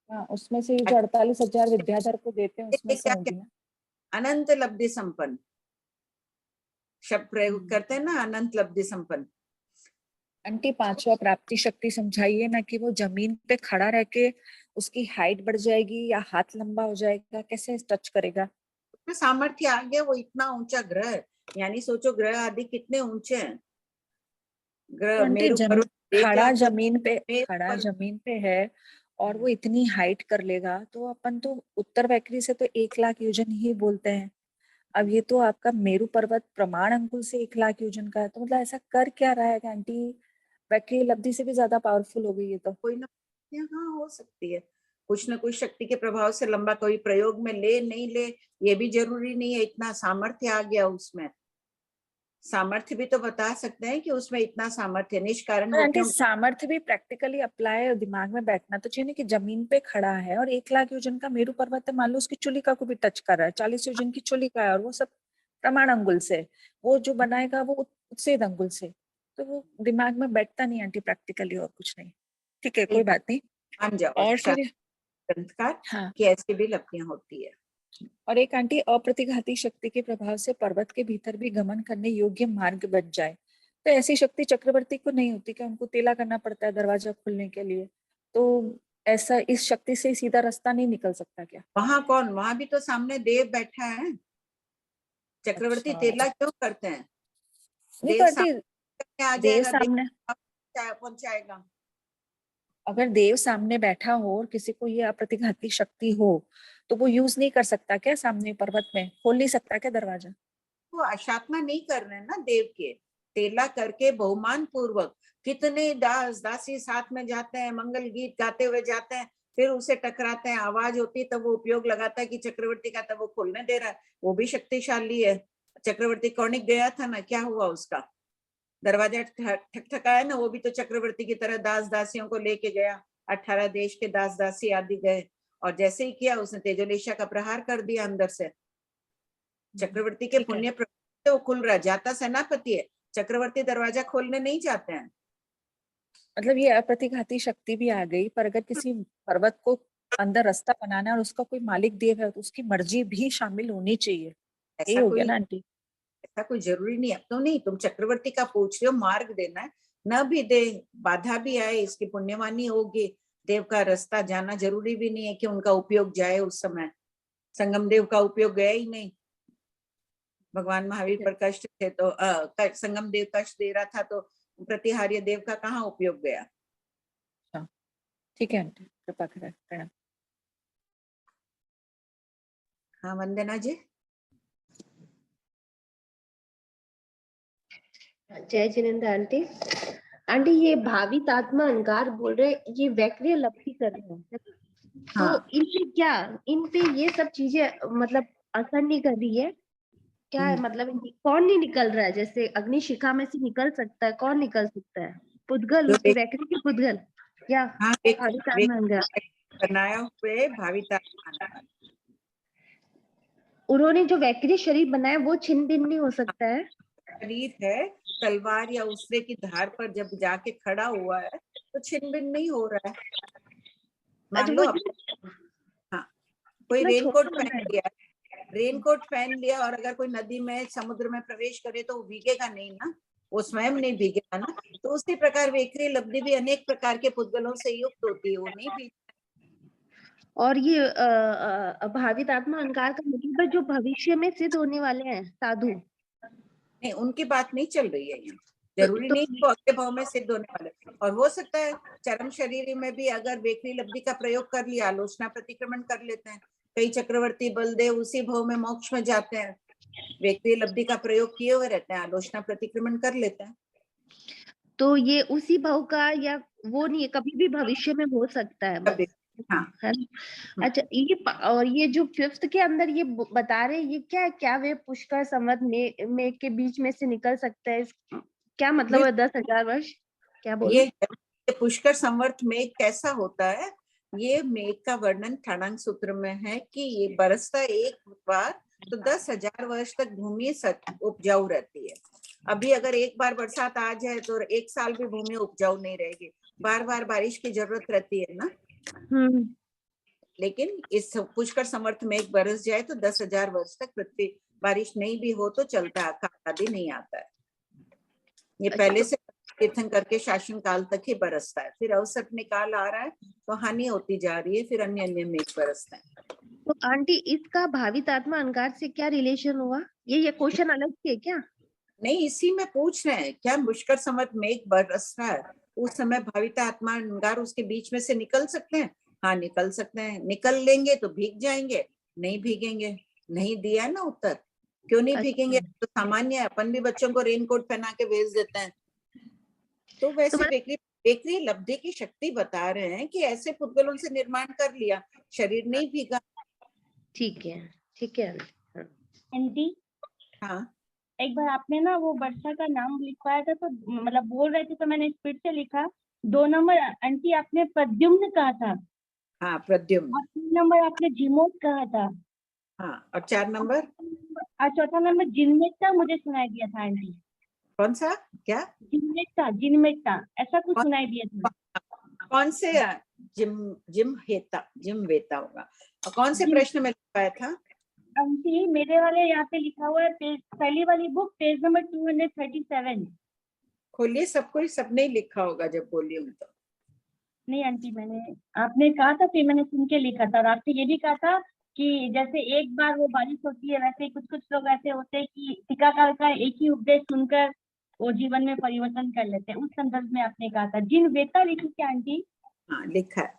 हाँ, उसमें से ये जो 48,000 विद्याधर को देते हैं उसमें से होगी ना। अनंत लब्धि संपन्न शब्द प्रयोग करते हैं ना, अनंत लब्धि संपन्न। आंटी, 5वां प्राप्ति शक्ति समझाइए ना, कि वो जमीन पे खड़ा रह के उसकी हाइट बढ़ जाएगी या हाथ लंबा हो जाएगा, कैसे टच करेगा? तो सामर्थ्य आ गया, वो इतना ऊंचा ग्रह है, यानी सोचो ग्रह आदि कितने ऊंचे हैं। ग्रह आंटी मेरु पर्वत देख खड़ा लिया तो जमीन पे मेरु खड़ा पर्वत- जमीन पे है और वो इतनी हाइट कर लेगा, तो अपन तो उत्तर वैक्री से तो 1 लाख योजन ही बोलते हैं। अब ये तो आपका मेरु पर्वत प्रमाण अंकुल से 1 लाख योजन का है, तो मतलब ऐसा कर क्या रहा है कि आंटी वैक्री लब्धि से भी ज्यादा पावरफुल हो गई है तो। कोई ना, हाँ हो सकती है, कुछ न कुछ शक्ति के प्रभाव से लंबा कोई प्रयोग में ले नहीं ले, ये भी जरूरी नहीं है। इतना सामर्थ्य आ गया उसमें, सामर्थ्य भी तो बता सकते हैं कि उसमें इतना सामर्थ्य निष्कारण पर आंटी वो क्यों। सामर्थ्य भी प्रैक्टिकली अप्लाई दिमाग में बैठना तो चाहिए ना, कि जमीन पे खड़ा है और 1 लाख योजन का मेरु पर्वत है, मान लो उसकी चुलिका को भी टच कर रहा है, 40 योजन की चुलिका है और वो सब प्रमाण अंगुल से, वो जो बनाएगा वो उत्सेद अंगुल से, तो वो दिमाग में बैठता नहीं आंटी प्रैक्टिकली, और कुछ नहीं। ठीक है, कोई बात नहीं। मान जाओ और फिर ग्रंथकार हाँ, कि ऐसी भी लब्धियां होती है। और एक आंटी अप्रतिघाती शक्ति के प्रभाव से पर्वत के भीतर भी गमन करने योग्य मार्ग बच जाए, तो ऐसी शक्ति चक्रवर्ती को नहीं होती, कि उनको तेला करना पड़ता है दरवाजा खोलने के लिए, तो ऐसा इस शक्ति से सीधा रास्ता नहीं निकल सकता क्या? वहां कौन, वहां भी तो सामने देव बैठा है, चक्रवर्ती अच्छा। तेला क्यों करते हैं? नहीं देव तो आंटी सामने आ देव जाएगा, सामने, देव पहुंचाएगा। अगर देव सामने बैठा हो और किसी को ये अप्रतिघाती शक्ति हो, तो वो यूज नहीं कर सकता क्या? सामने पर्वत में खोल नहीं सकता क्या दरवाजा? वो अशात्मा नहीं कर रहे हैं ना देव के, तेला करके बहुमान पूर्वक कितने दास दासी साथ में जाते हैं, मंगल गीत गाते हुए जाते हैं, फिर उसे टकराते हैं, आवाज होती है तब वो उपयोग लगाता है कि चक्रवर्ती का, तब वो खोलने दे रहा है। वो भी शक्तिशाली है। चक्रवर्ती कौनिक गया था ना, क्या हुआ उसका? दरवाजा ठकठकाया ना, वो भी तो चक्रवर्ती की तरह दास दासियों को लेके गया, 18 देश के दास दासी आदि गए, और जैसे ही किया उसने तेजोलेशा का प्रहार कर दिया अंदर से। चक्रवर्ती के ठीक है, पुण्य प्रभाव से वो खुल रहा, जाता सेनापति है, चक्रवर्ती दरवाजा खोलने नहीं जाते हैं। मतलब ये अप्रतिघाती शक्ति भी आ गई, पर अगर किसी पर्वत को अंदर रास्ता बनाना है और उसका कोई मालिक देव है, तो उसकी मर्जी भी शामिल होनी चाहिए। ये ऐसा हो कोई गया ना आंटी? ऐसा कोई जरूरी नहीं। अब तो नहीं, तुम चक्रवर्ती का पूछ रहे हो, मार्ग देना है, न भी दे, बाधा भी आए, इसकी पुण्यवानी होगी, देव का रास्ता जाना जरूरी भी नहीं है कि उनका उपयोग जाए। उस समय संगम देव का उपयोग गया ही नहीं, भगवान महावीर पर कष्ट थे तो संगम देव कष्ट दे रहा था, तो प्रतिहार्य देव का कहाँ उपयोग गया? ठीक है आंटी, कृपा करें, प्रणाम। हाँ वंदना जी। जय जिनेन्द्र आंटी। आंटी ये भावित आत्मा अहंकार बोल रहे, ये वैक्रिय लब्धि कर रहे हैं, हाँ। तो इनसे क्या, इन पे ये सब चीजें मतलब असर नहीं कर रही है क्या है? मतलब कौन नहीं निकल रहा है? जैसे अग्निशिखा में से निकल सकता है, कौन निकल सकता है? पुद्गल, उसके वैक्री के पुद्गल या हाँ, भावित आत्मा अहंकार बनाया हुए भावित आत्मा अहंकार। उन्होंने जो वैक्री शरीर बनाया वो छिन्न भिन्न नहीं हो सकता है? शरीर है, तलवार या उसरे की धार पर जब जाके खड़ा हुआ है तो छिन्न भिन्न नहीं हो रहा है। मान लो हाँ, कोई रेनकोट पहन लिया, रेनकोट पहन लिया, और अगर कोई नदी में समुद्र में प्रवेश करे तो वो भीगेगा नहीं ना, वो स्वयं नहीं भीगेगा ना। तो उसी प्रकार वैक्री लब्धि भी अनेक प्रकार के पुद्गलों से युक्त होती है, वो नहीं भीग। और ये भावित आत्मा अहंकार का मतलब है जो भविष्य में सिद्ध होने वाले हैं साधु, नहीं उनकी बात नहीं चल रही है यहाँ। जरूरी नहीं तो अगले भाव में सिद्ध होने वाले, और हो सकता है चरम शरीर में भी अगर वैक्री लब्धि का प्रयोग कर लिया, आलोचना प्रतिक्रमण कर लेते हैं। कई चक्रवर्ती बलदेव उसी भाव में मोक्ष में जाते हैं, वैक्री लब्धि का प्रयोग किए हुए रहते हैं, आलोचना प्रतिक्रमण कर लेते हैं। तो ये उसी भाव का या वो नहीं है, कभी भी भविष्य में हो सकता है बस। हाँ। है अच्छा, ये और ये जो 5th के अंदर ये बता रहे हैं, ये क्या वे पुष्कर संवत में के बीच में से निकल सकता है? क्या मतलब है 10,000 वर्ष? क्या बोले? ये पुष्कर संवर्त मेघ कैसा होता है? ये मेघ का वर्णन ठाणांग सूत्र में है कि ये बरसता एक बार तो 10,000 वर्ष तक भूमि उपजाऊ रहती है। अभी अगर एक बार बरसात आ जाए तो 1 साल भी भूमि उपजाऊ नहीं रहेगी, बार बार बारिश की जरूरत रहती है ना। लेकिन इस पुष्कर समर्थ में एक बरस जाए तो 10,000 वर्ष तक पृथ्वी, बारिश नहीं भी हो तो चलता है, अकाल आदि नहीं आता है। ये पहले से तीर्थन करके शासन काल तक ही बरसता है, फिर अवसर निकाल आ रहा है तो हानि होती जा रही है, फिर अन्य अन्य मेघ बरसते हैं। तो आंटी इसका भावित आत्मा अंगार से क्या रिलेशन हुआ? ये क्वेश्चन अलग से है क्या? नहीं, इसी में पूछ रहे हैं क्या पुष्कर संवत मेघ बरस रहा है, उस समय भाविता आत्मा अंगार उसके बीच में से निकल सकते हैं? हाँ निकल सकते हैं। निकल लेंगे तो भीग जाएंगे, नहीं भीगेंगे। नहीं दिया है ना उत्तर, क्यों नहीं भीगेंगे? तो सामान्य है, अपन भी बच्चों को रेनकोट पहना के भेज देते हैं। तो वैसे बेकरी लब्धि की शक्ति बता रहे हैं कि ऐसे पुद्गलों से निर्माण कर लिया, शरीर नहीं भीगा। ठीक है, ठीक है आंटी। हाँ एक बार आपने ना वो वर्षा का नाम लिखवाया था, तो मतलब बोल रहे थे तो मैंने स्पीड से लिखा। 2 नंबर आंटी आपने प्रद्युम्न कहा था। हाँ प्रद्युम्न। और 3 नंबर आपने जिमोत कहा था। हाँ और 4 नंबर और चौथा नंबर जिनमेटा मुझे सुनाई दिया था आंटी। कौन सा? क्या? जिनमेटा ऐसा कुछ सुनाई दिया था। कौन से? जिम वेता होगा। और कौन से प्रश्न में लिखवाया था? आंटी मेरे वाले यहाँ पे लिखा हुआ है, पहली वाली बुक पेज नंबर 237। खोलिए, सबने लिखा होगा जब बोलिए तो। नहीं आंटी, आपने कहा था फिर मैंने सुन के लिखा था। और आपने ये भी कहा था कि जैसे एक बार वो बारिश होती है, वैसे कुछ कुछ लोग ऐसे होते हैं कि टीकाकाल का एक ही उपदेश सुनकर वो जीवन में परिवर्तन कर लेते हैं। उस संदर्भ में आपने कहा था। जिन वेता लिखी क्या आंटी? हाँ लिखा है,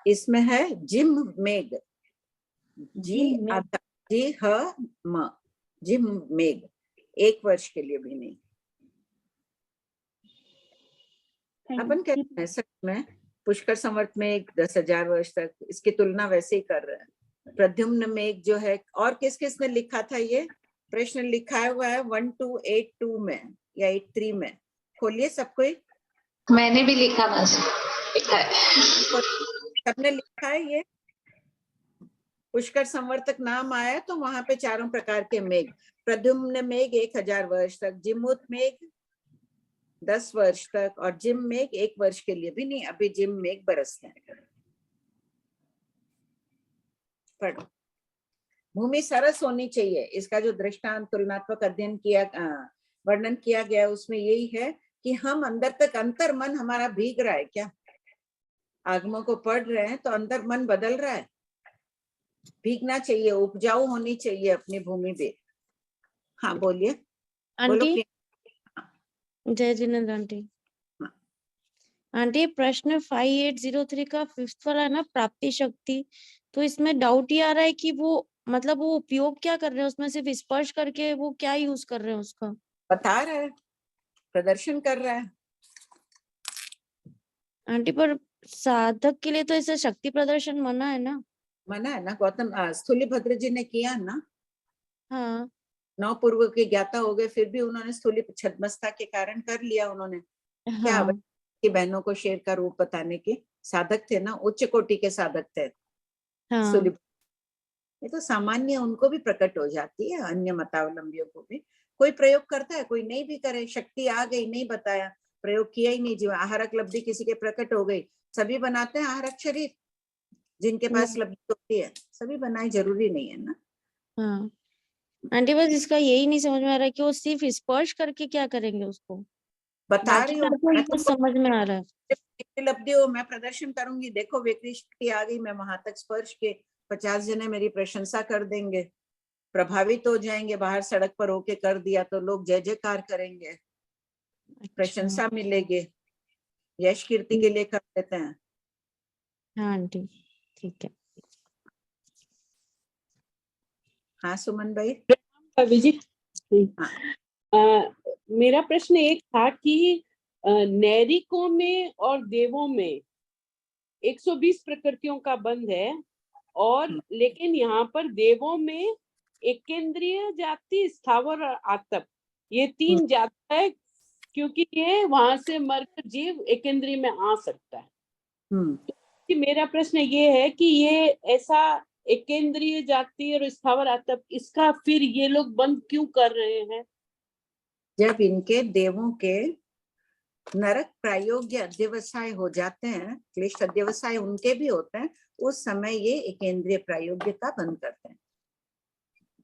इसमें है जिम मेघ, जिम मेघ, 1 वर्ष के लिए भी नहीं। अपन कहते हैं सच में पुष्कर संवत में 10,000 वर्ष तक, इसकी तुलना वैसे ही कर रहे हैं। प्रद्युम्न मेघ जो है, और किस किस ने लिखा था? ये प्रश्न लिखा हुआ है 1282 में या 83 में। खोलिए सब कोई। मैंने भी लिखा था, लिखा है। सबने लिखा है। ये पुष्कर संवर्तक नाम आया तो वहां पे 4 प्रकार के मेघ। प्रद्युम्न मेघ 1000 वर्ष तक, जिमोत मेघ 10 वर्ष तक, और जिम मेघ 1 वर्ष के लिए भी नहीं। अभी जिम मेघ बरसते हैं। पढ़ो। भूमि सरस होनी चाहिए। इसका जो दृष्टांत तुलनात्मक अध्ययन किया, वर्णन किया गया, उसमें यही है कि हम अंदर तक, अंतर मन हमारा भीग रहा है क्या? आगमों को पढ़ रहे हैं तो अंदर मन बदल रहा है। भीगना चाहिए, उपजाऊ होनी चाहिए अपनी भूमि पे। हाँ बोलिए। आंटी, जय जिनेंद्र आंटी। आंटी प्रश्न 5803 का 5th वाला है ना, प्राप्ति शक्ति। तो इसमें डाउट ये आ रहा है कि वो मतलब वो उपयोग क्या कर रहे हैं उसमें? सिर्फ स्पर्श करके वो क्या यूज कर रहे हैं उसका? बता रहा है, प्रदर्शन कर रहा है। आंटी पर साधक के लिए तो ऐसे शक्ति प्रदर्शन मना है ना? मना है ना। गौतम स्थूलिभद्र जी ने किया ना। हाँ 9 पूर्व के ज्ञाता हो गए, फिर भी उन्होंने स्थूलि छद्मस्ता के कारण कर लिया। उन्होंने क्या हाँ की बहनों को शेर का रूप बताने के साधक थे ना, उच्च कोटि के साधक थे। हाँ ये तो सामान्य उनको भी प्रकट हो जाती है, अन्य मतावलंबियों को भी। कोई प्रयोग करता है, कोई नहीं भी करे। शक्ति आ गई, नहीं बताया, प्रयोग किया ही नहीं। जीवन आहारक लब्धि किसी के प्रकट हो गई, सभी बनाते हैं आहारक शरीर। जिनके पास लब्धि होती है सभी बनाए, जरूरी नहीं है ना। हाँ आंटी बस इसका यही नहीं समझ में आ रहा है कि वो सिर्फ स्पर्श करके क्या करेंगे उसको? बता रही हूँ, बाकी तो समझ में आ रहा है। लब्धि हो, मैं प्रदर्शन करूंगी। देखो वेकरी शक्ति आ गई, मैं वहां तक स्पर्श के 50 जने मेरी प्रशंसा कर देंगे, प्रभावित हो जाएंगे। बाहर सड़क पर होके कर दिया तो लोग जय जयकार करेंगे, प्रशंसा मिलेगी, यश कीर्ति के लिए कर देते हैं। हाँ आंटी ठीक है। हाँ सुमन भाई। विजय, मेरा प्रश्न एक था कि नैरिकों में और देवों में 120 प्रकृतियों का बंध है, और लेकिन यहाँ पर देवों में एकेंद्रीय जाति, स्थावर और आतप, ये 3 जाति है, क्योंकि ये वहां से मरकर जीव एकेंद्रीय में आ सकता है। तो मेरा प्रश्न ये है कि ये ऐसा एकेंद्रीय जाति और स्थावर आतप, इसका फिर ये लोग बंद क्यों कर रहे हैं? जब इनके देवों के नरक प्रायोग्य अध्यवसाय हो जाते हैं, क्लेश अध्यवसाय उनके भी होते हैं, उस समय ये एकेंद्रीय प्रायोग्यता बंद करते हैं।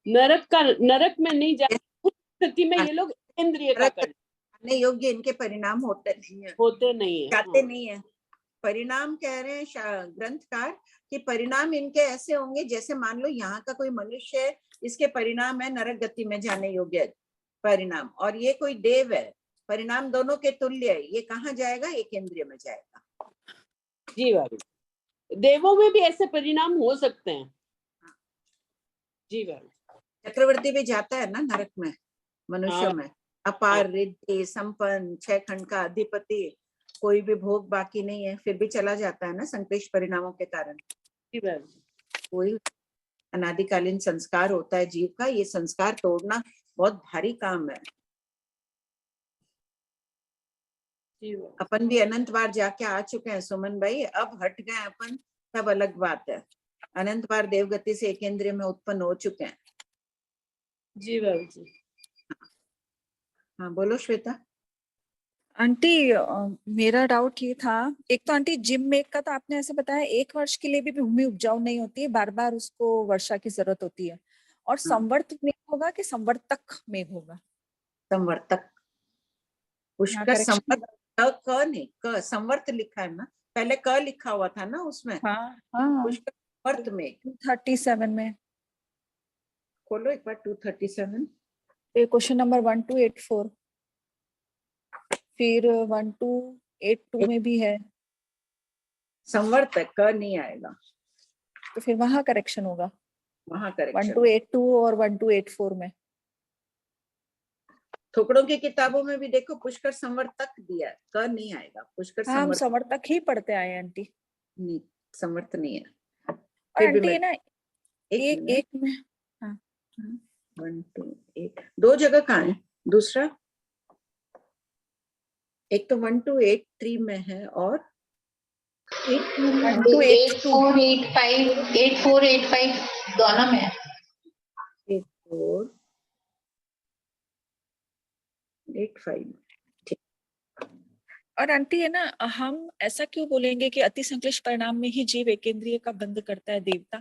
नरक में नहीं जाते, उस स्थिति में ये लोग एकेंद्रीय का करने योग्य इनके परिणाम होते नहीं है, जाते नहीं है। नहीं है। परिणाम कह रहे हैं ग्रंथकार कि परिणाम इनके ऐसे होंगे जैसे मान लो यहाँ का कोई मनुष्य है, इसके परिणाम है नरक गति में जाने योग्य परिणाम, और ये कोई देव है, परिणाम दोनों के तुल्य है, ये कहाँ जाएगा? एक इंद्रिय में जाएगा। जी भाभी, देवों में भी ऐसे परिणाम हो सकते हैं। जी भाभी, चक्रवर्ती भी जाता है ना नरक में, मनुष्य में, अपार रिद्धि संपन्न 6 खंड का अधिपति, कोई भी भोग बाकी नहीं है, फिर भी चला जाता है ना संक्लिष्ट परिणामों के कारण। जी भाभी, कोई अनादिकालीन संस्कार होता है जीव का, ये संस्कार तोड़ना बहुत भारी काम है। अपन भी अनंत बार जाके आ चुके हैं सुमन भाई, अब हट गए अपन तब अलग बात है। अनंत बार देवगति से एक इंद्रिय में उत्पन्न हो चुके हैं। जी भाभी जी। हाँ बोलो श्वेता। आंटी मेरा डाउट ये था, एक तो आंटी जिम मेघ का तो आपने ऐसे बताया 1 वर्ष के लिए भी भूमि उपजाऊ नहीं होती है, बार बार उसको वर्षा की जरूरत होती है, और संवर्त मेघ होगा कि संवर्तक मेघ होगा? संवर्तक। पुष्कर संवर्त, क नहीं, क संवर्त लिखा है ना, पहले क लिखा हुआ था ना उसमें। हाँ हाँ, पुष्कर संवर्त में 237 में खोलो एक बार 237, क्वेश्चन नंबर 1284, फिर 1282 में भी है। संवर्त क नहीं आएगा, तो फिर वहां करेक्शन होगा, वहां करेक्शन। 1282 और 1284 में। थोकड़ों की किताबों में भी देखो पुष्कर संवर्तक दिया है, क नहीं आएगा। पुष्कर हाँ, हम संवर्तक ही पढ़ते आए हैं आंटी। नहीं, संवर्त नहीं है। और आंटी है ना एक में, हाँ 1 2 8 2 जगह कहाँ है दूसरा? एक तो 1283 में है और 8485 दोनों में है। 8485। और आंटी है ना, हम ऐसा क्यों बोलेंगे कि अति संक्लिष्ट परिणाम में ही जीव एकेंद्रिय का बंद करता है देवता?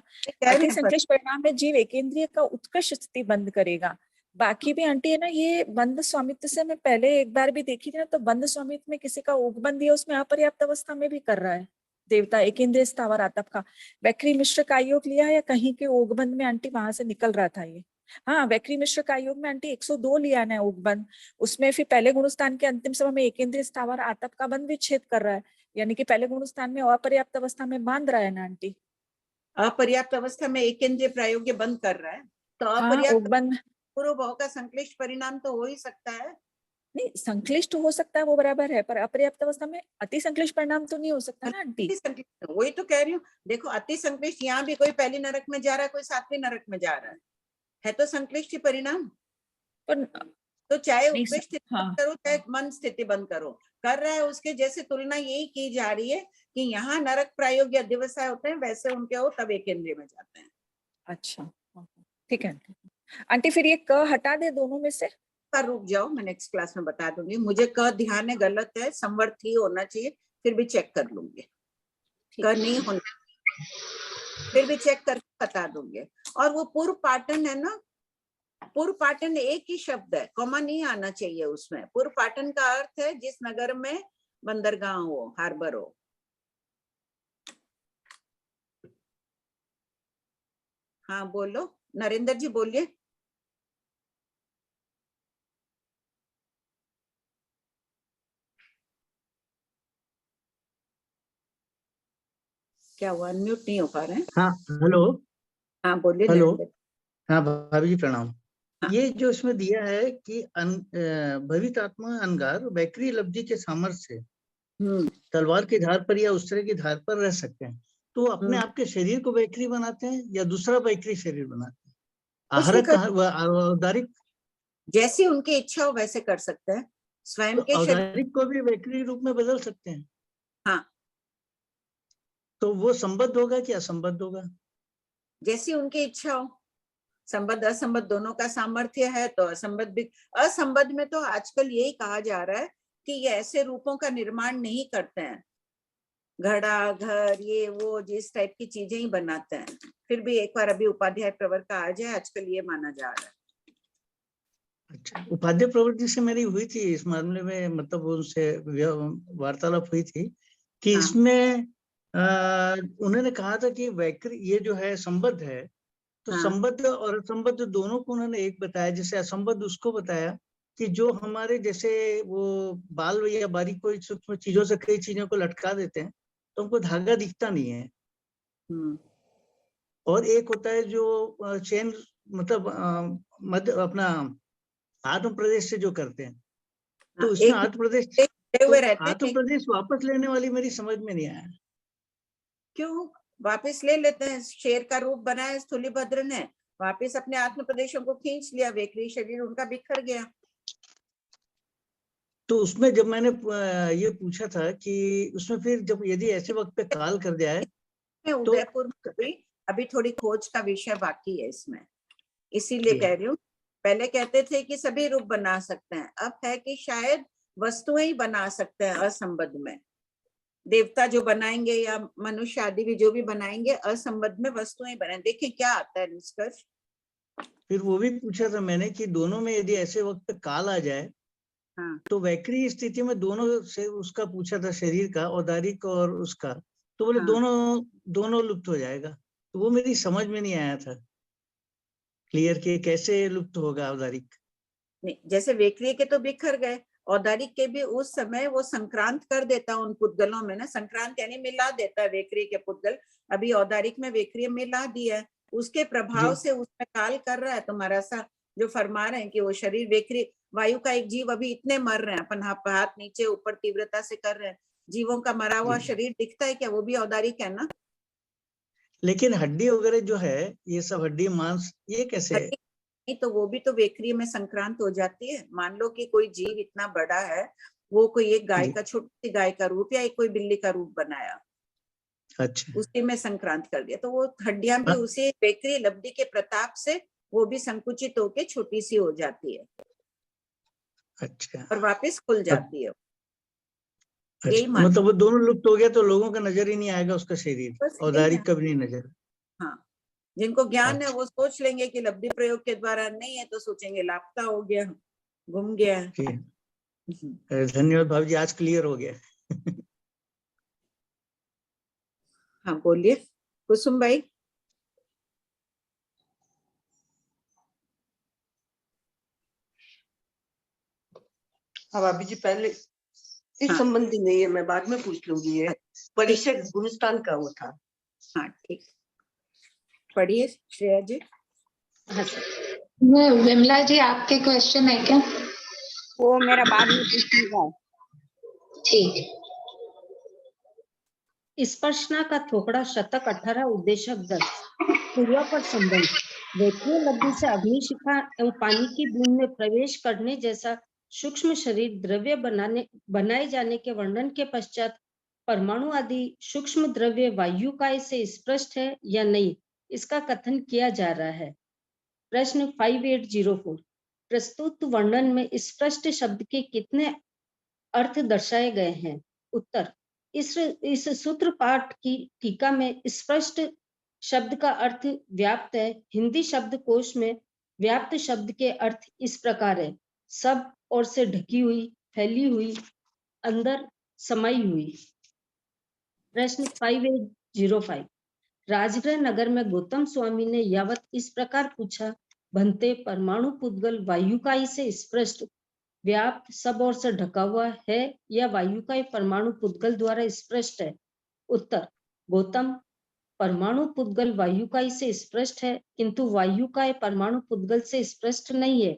अति संक्लिष्ट परिणाम में जीव एकेंद्रिय का उत्कृष्ट स्थिति बंद करेगा। बाकी भी आंटी है ना, ये बंद स्वामित्व से मैं पहले एक बार भी देखी थी ना, तो बंद स्वामित्व में किसी का ओघबंद दिया, उसमें अपर्याप्त अवस्था में भी कर रहा है देवता एकेंद्रिय स्थावर आतप का। वैक्री मिश्र का योग लिया या कहीं के ओघबंद में आंटी वहां से निकल रहा था ये। हाँ, वैक्री मिश्र का योग में आंटी 102 लिया है ओघबंद, उसमें फिर पहले गुणस्थान के अंतिम समय में एकेंद्रिय स्थावर आतप का बंद विच्छेद कर रहा है, यानी कि पहले गुणस्थान में अपर्याप्त अवस्था में बांध रहा है ना आंटी। अपर्याप्त अवस्था में एकेंद्रिय प्रायोग्य बंद कर रहा है, तो अपर्याप्त पूर्व भाव का संक्लिष्ट परिणाम तो हो ही सकता है। नहीं, संक्लिष्ट हो सकता है वो बराबर है, पर अपर्याप्त अवस्था में अति संक्लिष्ट परिणाम तो नहीं हो सकता ना आंटी। वही तो कह रही हूँ, देखो अति संक्लिष्ट, यहाँ भी कोई पहली नरक में जा रहा है, कोई 7वीं नरक में जा रहा है तो संक्लिष्ट ही परिणाम। तो चाहे उपवेश स्थिति बंद करो, चाहे मन स्थिति बंद करो, कर रहा है उसके जैसे तुलना यही की जा रही है कि यहाँ नरक प्रायोग्य दिवसाय होते हैं, वैसे उनके हो तब एकेंद्रिय में जाते हैं। अच्छा ठीक है आंटी, फिर ये क हटा दे दोनों में से। रुक जाओ, मैं नेक्स्ट क्लास में बता दूंगी। मुझे क ध्यान है, गलत है, संवर्त ही होना चाहिए, फिर भी चेक कर लूंगी। क नहीं होना, फिर भी चेक करके बता दूंगी। और वो पूर्व पाटन है ना, पूर्व पाटन एक ही शब्द है, कॉमा नहीं आना चाहिए उसमें। पूर्व पाटन का अर्थ है जिस नगर में बंदरगाह हो, हार्बर हो। हाँ बोलो नरेंद्र जी, बोलिए। क्या हुआ, अनम्यूट नहीं हो पा रहे हैं? हाँ हेलो। हाँ बोलिए। हेलो, हाँ भाभी जी प्रणाम। ये जो इसमें दिया है कि भवितात्मा अंगार वैक्री लब्धि के सामर्थ्य से तलवार की धार पर या उस तरह की धार पर रह सकते हैं, तो अपने आप के शरीर को वैक्री बनाते हैं या दूसरा वैक्री शरीर बनाते हैं? औदारिक जैसी उनकी इच्छा हो वैसे कर सकते हैं, स्वयं के औदारिक को भी वैक्री रूप में बदल सकते हैं। हाँ, तो वो संबद्ध होगा कि असंबद्ध होगा? जैसी उनकी इच्छा हो। संबद्ध असंबद्ध दोनों का सामर्थ्य है तो असंबद्ध भी। असंबद्ध में तो आजकल यही कहा जा रहा है कि ये ऐसे रूपों का निर्माण नहीं करते हैं, घड़ा घर ये वो जिस टाइप की चीजें ही बनाते हैं। फिर भी एक बार अभी उपाध्याय प्रवर का आ जाए, आजकल ये माना जा रहा है। अच्छा, उपाध्याय प्रवर जी से मेरी हुई थी इस मामले में, मतलब उनसे वार्तालाप हुई थी कि हाँ। इसमें उन्होंने कहा था कि वैक्री ये जो है संबद्ध है, तो हाँ। संबद्ध और असंबद्ध दोनों को उन्होंने एक बताया। जैसे असंबद्ध उसको बताया कि जो हमारे जैसे वो बाल या बारीक कोई सूक्ष्म चीजों से कई चीजों को लटका देते हैं तो हमको धागा दिखता नहीं है। और एक होता है जो चेन मतलब मध्य अपना आत्म प्रदेश से जो करते हैं, तो उसमें एक आत्म प्रदेश हुए रहते हैं, आत्म प्रदेश वापस लेने वाली मेरी समझ में नहीं आया। क्यों वापस ले लेते हैं? शेर का रूप बनाया स्थूलिभद्र ने, वापस अपने आत्म प्रदेशों को खींच लिया, वेकरी शरीर उनका बिखर गया। तो उसमें जब मैंने ये पूछा था कि उसमें फिर जब यदि ऐसे वक्त पे काल कर जाए तो उदयपुर में भी अभी थोड़ी खोज का विषय बाकी है इसमें, इसीलिए कह रही हूँ। पहले कहते थे कि सभी रूप बना सकते हैं, अब है कि शायद वस्तुएं ही बना सकते हैं असंबद्ध में। देवता जो बनाएंगे या मनुष्य आदि भी जो भी बनाएंगे असंबद्ध में वस्तुएं बने। देखिए क्या आता है निष्कर्ष। फिर वो भी पूछा था मैंने कि दोनों में यदि ऐसे वक्त पे काल आ जाए तो वैक्री स्थिति में दोनों से उसका पूछा था, शरीर का, औदारिक और उसका, तो बोले दोनों लुप्त हो जाएगा। तो वो मेरी समझ में नहीं आया था क्लियर कि कैसे लुप्त होगा औदारिक। नहीं, जैसे वेक्रिय के तो बिखर गए, औदारिक के भी उस समय वो संक्रांत कर देता उन पुद्गलों में ना, संक्रांत यानी मिला देता है वेक्रिय के पुद्गल। अभी औदारिक में वेक्रिय मिला दिया है, उसके प्रभाव से उसमें काल कर रहा है। तुम्हारा सा जो फरमा रहे हैं कि वो शरीर वेक्रिय वायु का एक जीव अभी इतने मर रहे हैं, अपन हाथ नीचे ऊपर तीव्रता से कर रहे हैं, जीवों का मरा हुआ शरीर दिखता है क्या? वो भी औदारिक है ना। लेकिन हड्डी वगैरह जो है, ये सब हड्डी मांस, ये कैसे है? नहीं तो वो भी तो वेक्रिय में संक्रांत हो जाती है। मान लो कि कोई जीव इतना बड़ा है, वो कोई एक गाय का, छोटी सी गाय का रूप या एक कोई बिल्ली का रूप बनाया, अच्छा, उसी में संक्रांत कर दिया, तो वो हड्डियां भी उसी वेक्रिय लब्धि के प्रताप से वो भी संकुचित होके छोटी सी हो जाती है। अच्छा, और वापस खुल जाती है। अच्छा, मतलब वो दोनों लुप्त हो गया तो लोगों का नजर ही नहीं आएगा उसका शरीर, औदारिक का भी नहीं नजर। हाँ, जिनको ज्ञान है वो सोच लेंगे कि लब्धि प्रयोग के द्वारा नहीं है, तो सोचेंगे लापता हो गया, गुम गया। धन्यवाद भाभी जी, आज क्लियर हो गया। हाँ बोलिए कुसुम भाई। हाँ भाभी जी, पहले इस संबंधी नहीं है, मैं बाद में पूछ लूंगी। ये परिषद गुणस्थान का वो था। हाँ ठीक, पढ़िए श्रेया जी। विमला जी, आपके क्वेश्चन है क्या? वो मेरा बाद में पूछने का। ठीक। स्पर्शना का थोकड़ा शतक 18 उद्देशक 10 क्रिया पर संबंध। वेक्रिय लब्धि से अग्निशिखा एवं पानी की बूंद में प्रवेश करने जैसा सूक्ष्म शरीर द्रव्य बनाए जाने के वर्णन के पश्चात परमाणु आदि सूक्ष्म द्रव्य वायु काय से स्पष्ट है या नहीं, इसका कथन किया जा रहा है। प्रश्न 5804। प्रस्तुत वर्णन में स्पष्ट शब्द के कितने अर्थ दर्शाए गए हैं? उत्तर, इस सूत्र पाठ की टीका में स्पष्ट शब्द का अर्थ व्याप्त है। हिंदी शब्दकोश में व्याप्त शब्द के अर्थ इस प्रकार है: सब ओर से ढकी हुई, फैली हुई, अंदर समाई हुई। प्रश्न 5805। राजगृह नगर में गौतम स्वामी ने यावत इस प्रकार पूछा: भंते परमाणु पुद्गल वायुकाई से स्पष्ट व्याप्त सब ओर से ढका हुआ है या वायुकाय परमाणु पुद्गल द्वारा स्पष्ट है? उत्तर, गौतम, परमाणु पुद्गल वायुकाय से स्पष्ट है किंतु वायुकाय परमाणु पुद्गल से स्पष्ट नहीं है।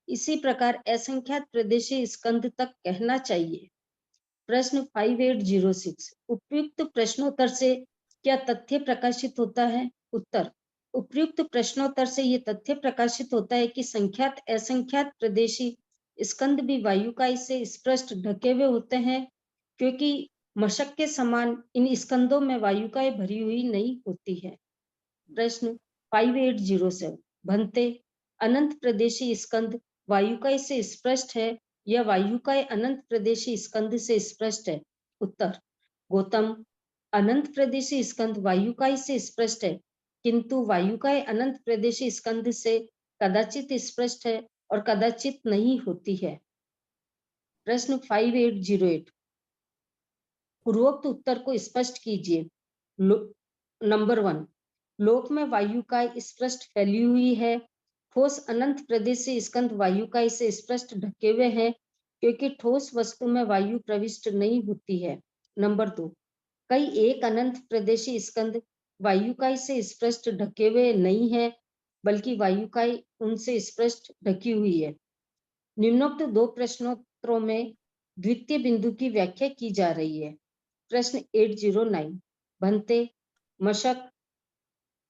इसी प्रकार असंख्यात प्रदेशी स्कंद तक कहना चाहिए। प्रश्न 5806। उपयुक्त प्रश्नोत्तर से क्या तथ्य प्रकाशित होता है? उत्तर, उपयुक्त प्रश्नोत्तर से ये तथ्य प्रकाशित होता है कि संख्यात असंख्यात प्रदेशी स्कंद भी वायुकाय से स्पष्ट ढके हुए होते हैं, क्योंकि मशक के समान इन स्कंदों में वायुकाय भरी हुई नहीं होती है। प्रश्न 5807। भंते, अनंत प्रदेशी स्कंद वायुकाय से स्पष्ट है या वायुकाय अनंत प्रदेशी स्कंद से स्पष्ट है? उत्तर, गौतम, अनंत प्रदेशी स्कंद वायुकाय से स्पष्ट है किंतु वायुकाय अनंत प्रदेशी स्कंद से कदाचित स्पष्ट है और कदाचित नहीं होती है। प्रश्न 5808। पूर्वोक्त उत्तर को स्पष्ट कीजिए। नंबर 1, लोक में वायुकाय स्पष्ट फैली हुई है। ठोस अनंत प्रदेशी स्कंद वायुकाय से स्पष्ट ढके हुए हैं, क्योंकि ठोस वस्तु में वायु प्रविष्ट नहीं होती है। नंबर 2, कई एक अनंत प्रदेशी स्कंद वायुकाय से स्पष्ट ढके हुए नहीं है, बल्कि वायुकाय उनसे स्पष्ट ढकी हुई है। निम्नोक्त 2 प्रश्नोत्तरों में द्वितीय बिंदु की व्याख्या की जा रही है। प्रश्न 809, भंते मशक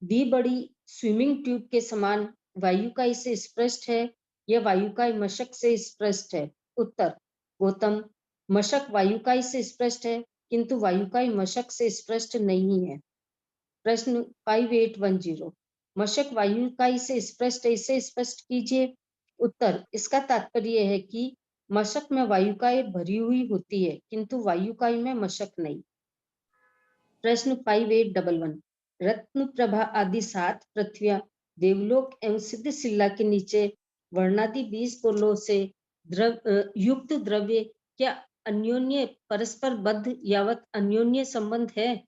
दी बड़ी स्विमिंग ट्यूब के समान वायुकाय से स्पष्ट है या वायुकाय मशक से स्पष्ट है? उत्तर, गौतम, मशक वायुकाय से स्पष्ट है, किंतु वायुकाय मशक से स्पष्ट नहीं है। प्रश्न 5810, मशक वायुकाय से स्पष्ट है, इसे स्पष्ट कीजिए। उत्तर, इसका तात्पर्य है कि मशक में वायुकाय भरी हुई होती है, किंतु वायुकाय में मशक नहीं। प्रश्न 5811, रत्न प्रभा आदि 7 पृथ्वियां देवलोक एवं सिद्ध शिला के नीचे वर्णादि 20 गोलों से युक्त द्रव्य क्या अन्योन्य परस्पर बद्ध यावत अन्योन्य संबंध है?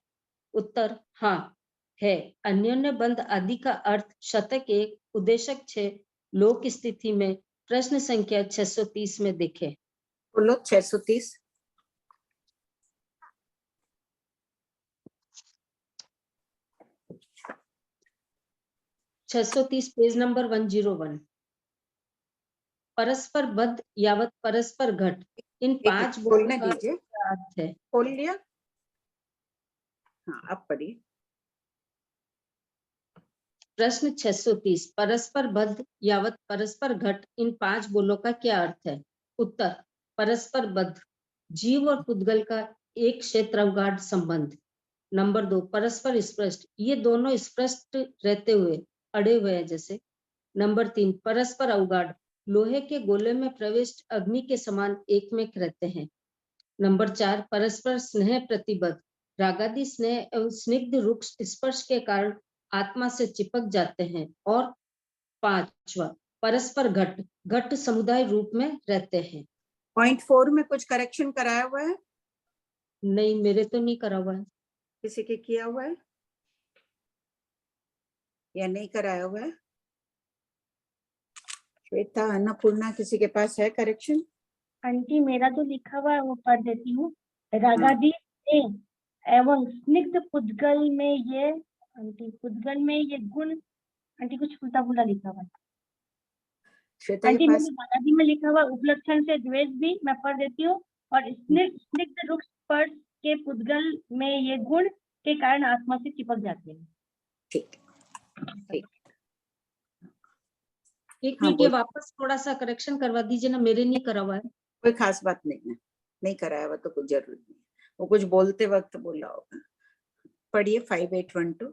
उत्तर, हाँ है। अन्योन्य बंध आदि का अर्थ शतक 1 उद्देशक 6 लोक स्थिति में प्रश्न संख्या 630 में देखें। बोलो 630। Page number 101। परस्पर बद्ध यावत परस्पर घट, इन 5 बोलने का दीजिए। क्या अर्थ है? खोल लिया? हाँ, अब पढ़िए। प्रश्न 630, परस्पर बद्ध यावत परस्पर घट, इन 5 बोलों का क्या अर्थ है? उत्तर, परस्पर बद्ध जीव और पुद्गल का एक क्षेत्रगाढ़ संबंध। नंबर 2, परस्पर स्पष्ट, ये दोनों स्पष्ट रहते हुए अड़े हुए हैं जैसे। नंबर 3, परस्पर अवगाढ़, लोहे के गोले में प्रविष्ट अग्नि के समान एकमेक रहते हैं। नंबर 4, परस्पर स्नेह प्रतिबद्ध, रागादि स्नेह एवं स्निग्ध रुक्ष स्पर्श के कारण आत्मा से चिपक जाते हैं। और 5वां, परस्पर घट, घट समुदाय रूप में रहते हैं। पॉइंट 4 में कुछ करेक्शन कराया हुआ है? नहीं, मेरे तो नहीं करा हुआ है। किसी के किया हुआ है या नहीं कराया हुआ है? श्वेता, अन्नपूर्णा, किसी के पास है करेक्शन? आंटी, मेरा तो लिखा हुआ है, वो पढ़ देती हूँ। रागादि एवं स्निग्ध पुद्गल में ये आंटी, पुद्गल में ये गुण, आंटी कुछ उल्टा पुल्टा लिखा हुआ है। श्वेता आंटी, के पास? मैंने रागादि में लिखा हुआ उपलक्षण से द्वेष भी मैं पढ़ देती हूँ, और स्निग्ध रुक्ष स्पर्श के पुद्गल में ये गुण के कारण आत्मा से चिपक जाते हैं। ठीक। एक मिनट, ये वापस थोड़ा सा करेक्शन करवा दीजिए ना, मेरे नहीं करा हुआ है। कोई खास बात नहीं है, नहीं कराया हुआ तो कुछ जरूरी नहीं, वो कुछ बोलते वक्त बोला होगा। पढ़िए 5812।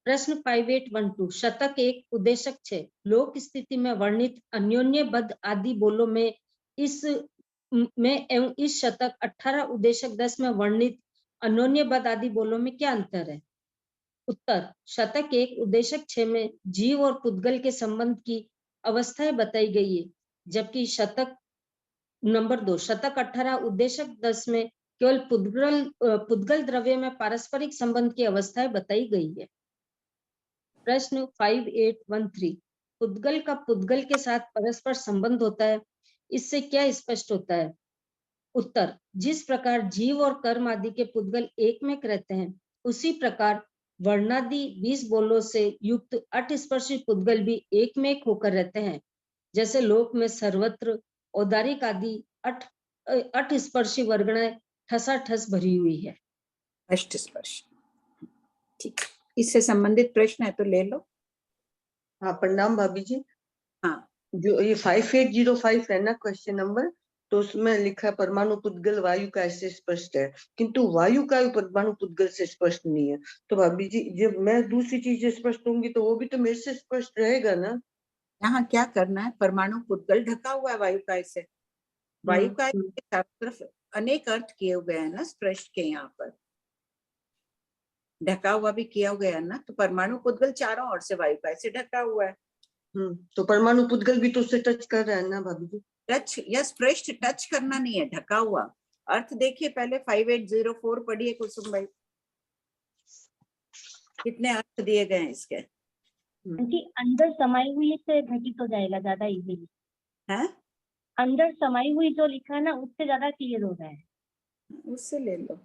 प्रश्न 5812, शतक 1 उद्देशक 6 लोक स्थिति में वर्णित अन्योन्य बद्ध आदि बोलों में एवं इस शतक 18 उद्देशक 10 में वर्णित अन्योन्य बद्ध आदि बोलों में क्या अंतर है? उत्तर, शतक 1 उद्देशक 6 में जीव और पुद्गल के संबंध की अवस्थाएं बताई गई है, जबकि शतक नंबर 2 शतक 18 उद्देशक 10 में केवल पुद्गल द्रव्य में पारस्परिक संबंध की अवस्थाएं बताई गई है। प्रश्न 5813, पुद्गल का पुद्गल के साथ परस्पर संबंध होता है, इससे क्या स्पष्ट होता है? उत्तर, जिस प्रकार जीव और कर्म आदि के पुद्गल एक में रहते हैं, उसी प्रकार वर्णादि 20 बोलों से युक्त अटस्पर्शी पुद्गल भी एक में होकर रहते हैं। जैसे लोक में सर्वत्र औदारिक आदि अटस्पर्शी वर्गणाएं ठसाठस भरी हुई है। अष्टस्पर्श, ठीक। इससे संबंधित प्रश्न है तो ले लो। हाँ, प्रणाम भाभी जी। हाँ, जो ये 5805 है ना क्वेश्चन नंबर, तो उसमें लिखा है परमाणु पुद्गल वायु का ऐसे स्पष्ट है, किंतु वायु का परमाणु पुद्गल से स्पष्ट नहीं है। तो भाभी जी, जब मैं दूसरी चीजें स्पष्ट होंगी तो वो भी तो मेरे से स्पष्ट रहेगा ना। यहाँ क्या करना है, परमाणु पुद्गल ढका हुआ है वायुकाय से। वायुकाय के चारों तरफ अनेक अर्थ किए हुए हैं ना स्पष्ट के, यहाँ पर ढका हुआ भी किया गया ना, तो परमाणु पुद्गल चारों ओर से वायुकाय से ढका हुआ है। तो परमाणु पुद्गल भी तो उससे टच कर रहा है ना भाभी जी। टच या स्पृष्ट, टच करना नहीं है, ढका हुआ। अर्थ देखिए पहले 5804 पढ़िए कुसुम भाई, कितने अर्थ दिए गए हैं इसके। आंटी अंदर समाई हुई से घटित हो जाएगा ज्यादा इजीली है, अंदर समाई हुई जो लिखा है ना उससे ज्यादा क्लियर हो रहा है। उससे ले लो,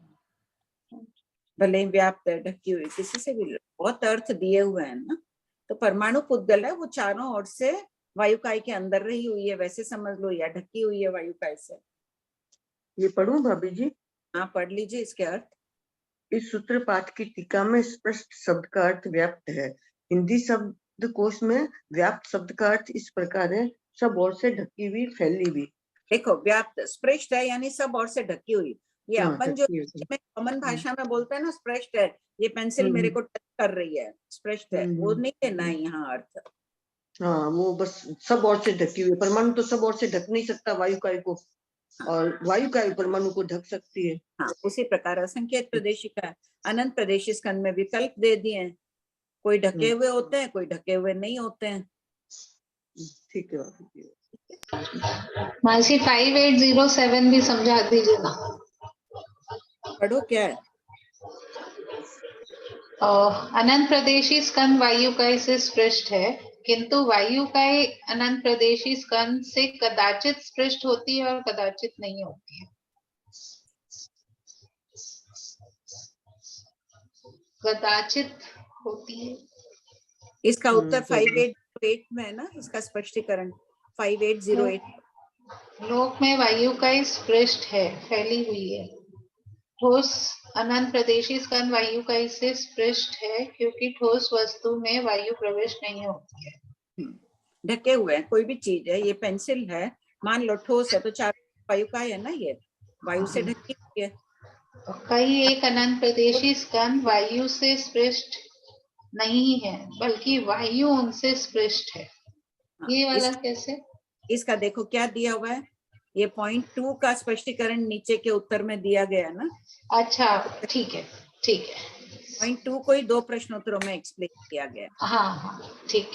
भले ही व्याप्त है, ढकी हुई, किसी से भी लो, बहुत अर्थ दिए हुए हैं ना। तो परमाणु पुद्गल है, वो चारों ओर से वायुकाय के अंदर रही हुई है, वैसे समझ लो, या ढकी हुई है वायुकाय से। ये पढ़ूं भाभी जी? हाँ पढ़ लीजिए इसके अर्थ। इस सूत्र पाठ की टीका में स्पष्ट शब्द का अर्थ व्याप्त है। हिंदी शब्दकोश में व्याप्त शब्द का अर्थ इस प्रकार है, सब ओर से ढकी हुई, फैली हुई। देखो व्याप्त स्पृष्ट है यानी सब ओर से ढकी हुई। ये हाँ, अपन जो ढकी हुई। कॉमन भाषा में बोलते हैं ना, स्पृष्ट है, ये पेंसिल मेरे को टच कर रही है, स्पृष्ट है, वो नहीं लेना है यहाँ अर्थ। हाँ, वो बस सब ओर से ढकी हुई। परमाणु तो सब ओर से ढक नहीं सकता वायुकाय को, और वायुकाय परमाणु को ढक सकती है। हाँ, उसी प्रकार असंख्यक प्रदेशिका, अनंत प्रदेशी स्कंद में विकल्प दे दिए हैं, कोई ढके हुए होते हैं, कोई ढके हुए नहीं होते हैं। ठीक है मासी 5807 भी समझा दीजिए ना। पढ़ो क्या है। अनंत प्रदेशी स्कंद वायुकाय से स्पृष्ट है, किंतु वायुकाय अनंत प्रदेशी स्कंद से कदाचित स्पृष्ट होती है और कदाचित नहीं होती है। कदाचित होती है। इसका उत्तर 5808 में है ना, इसका स्पष्टीकरण 5808। लोक में वायुकाय स्पृष्ट है, फैली हुई है। ठोस अनंत प्रदेशी स्कंद वायुकाय से स्पृष्ट है क्योंकि ठोस वस्तु में वायु प्रवेश नहीं होती है। ढके हुए हैं, कोई भी चीज है, ये पेंसिल है, मान लो ठोस है तो चार वायुकाय है ना, ये वायु से ढकी हुई है। कई एक अनंत प्रदेशी स्कंद वायु से स्पृष्ट नहीं है, बल्कि वायु उनसे स्पृष्ट है। ये वाला कैसे? इसका देखो क्या दिया हुआ है, ये पॉइंट 2 का स्पष्टीकरण नीचे के उत्तर में दिया गया है ना। अच्छा ठीक है, ठीक है। पॉइंट 2 को ही 2 प्रश्नोत्तरों में एक्सप्लेन किया गया। हाँ हाँ ठीक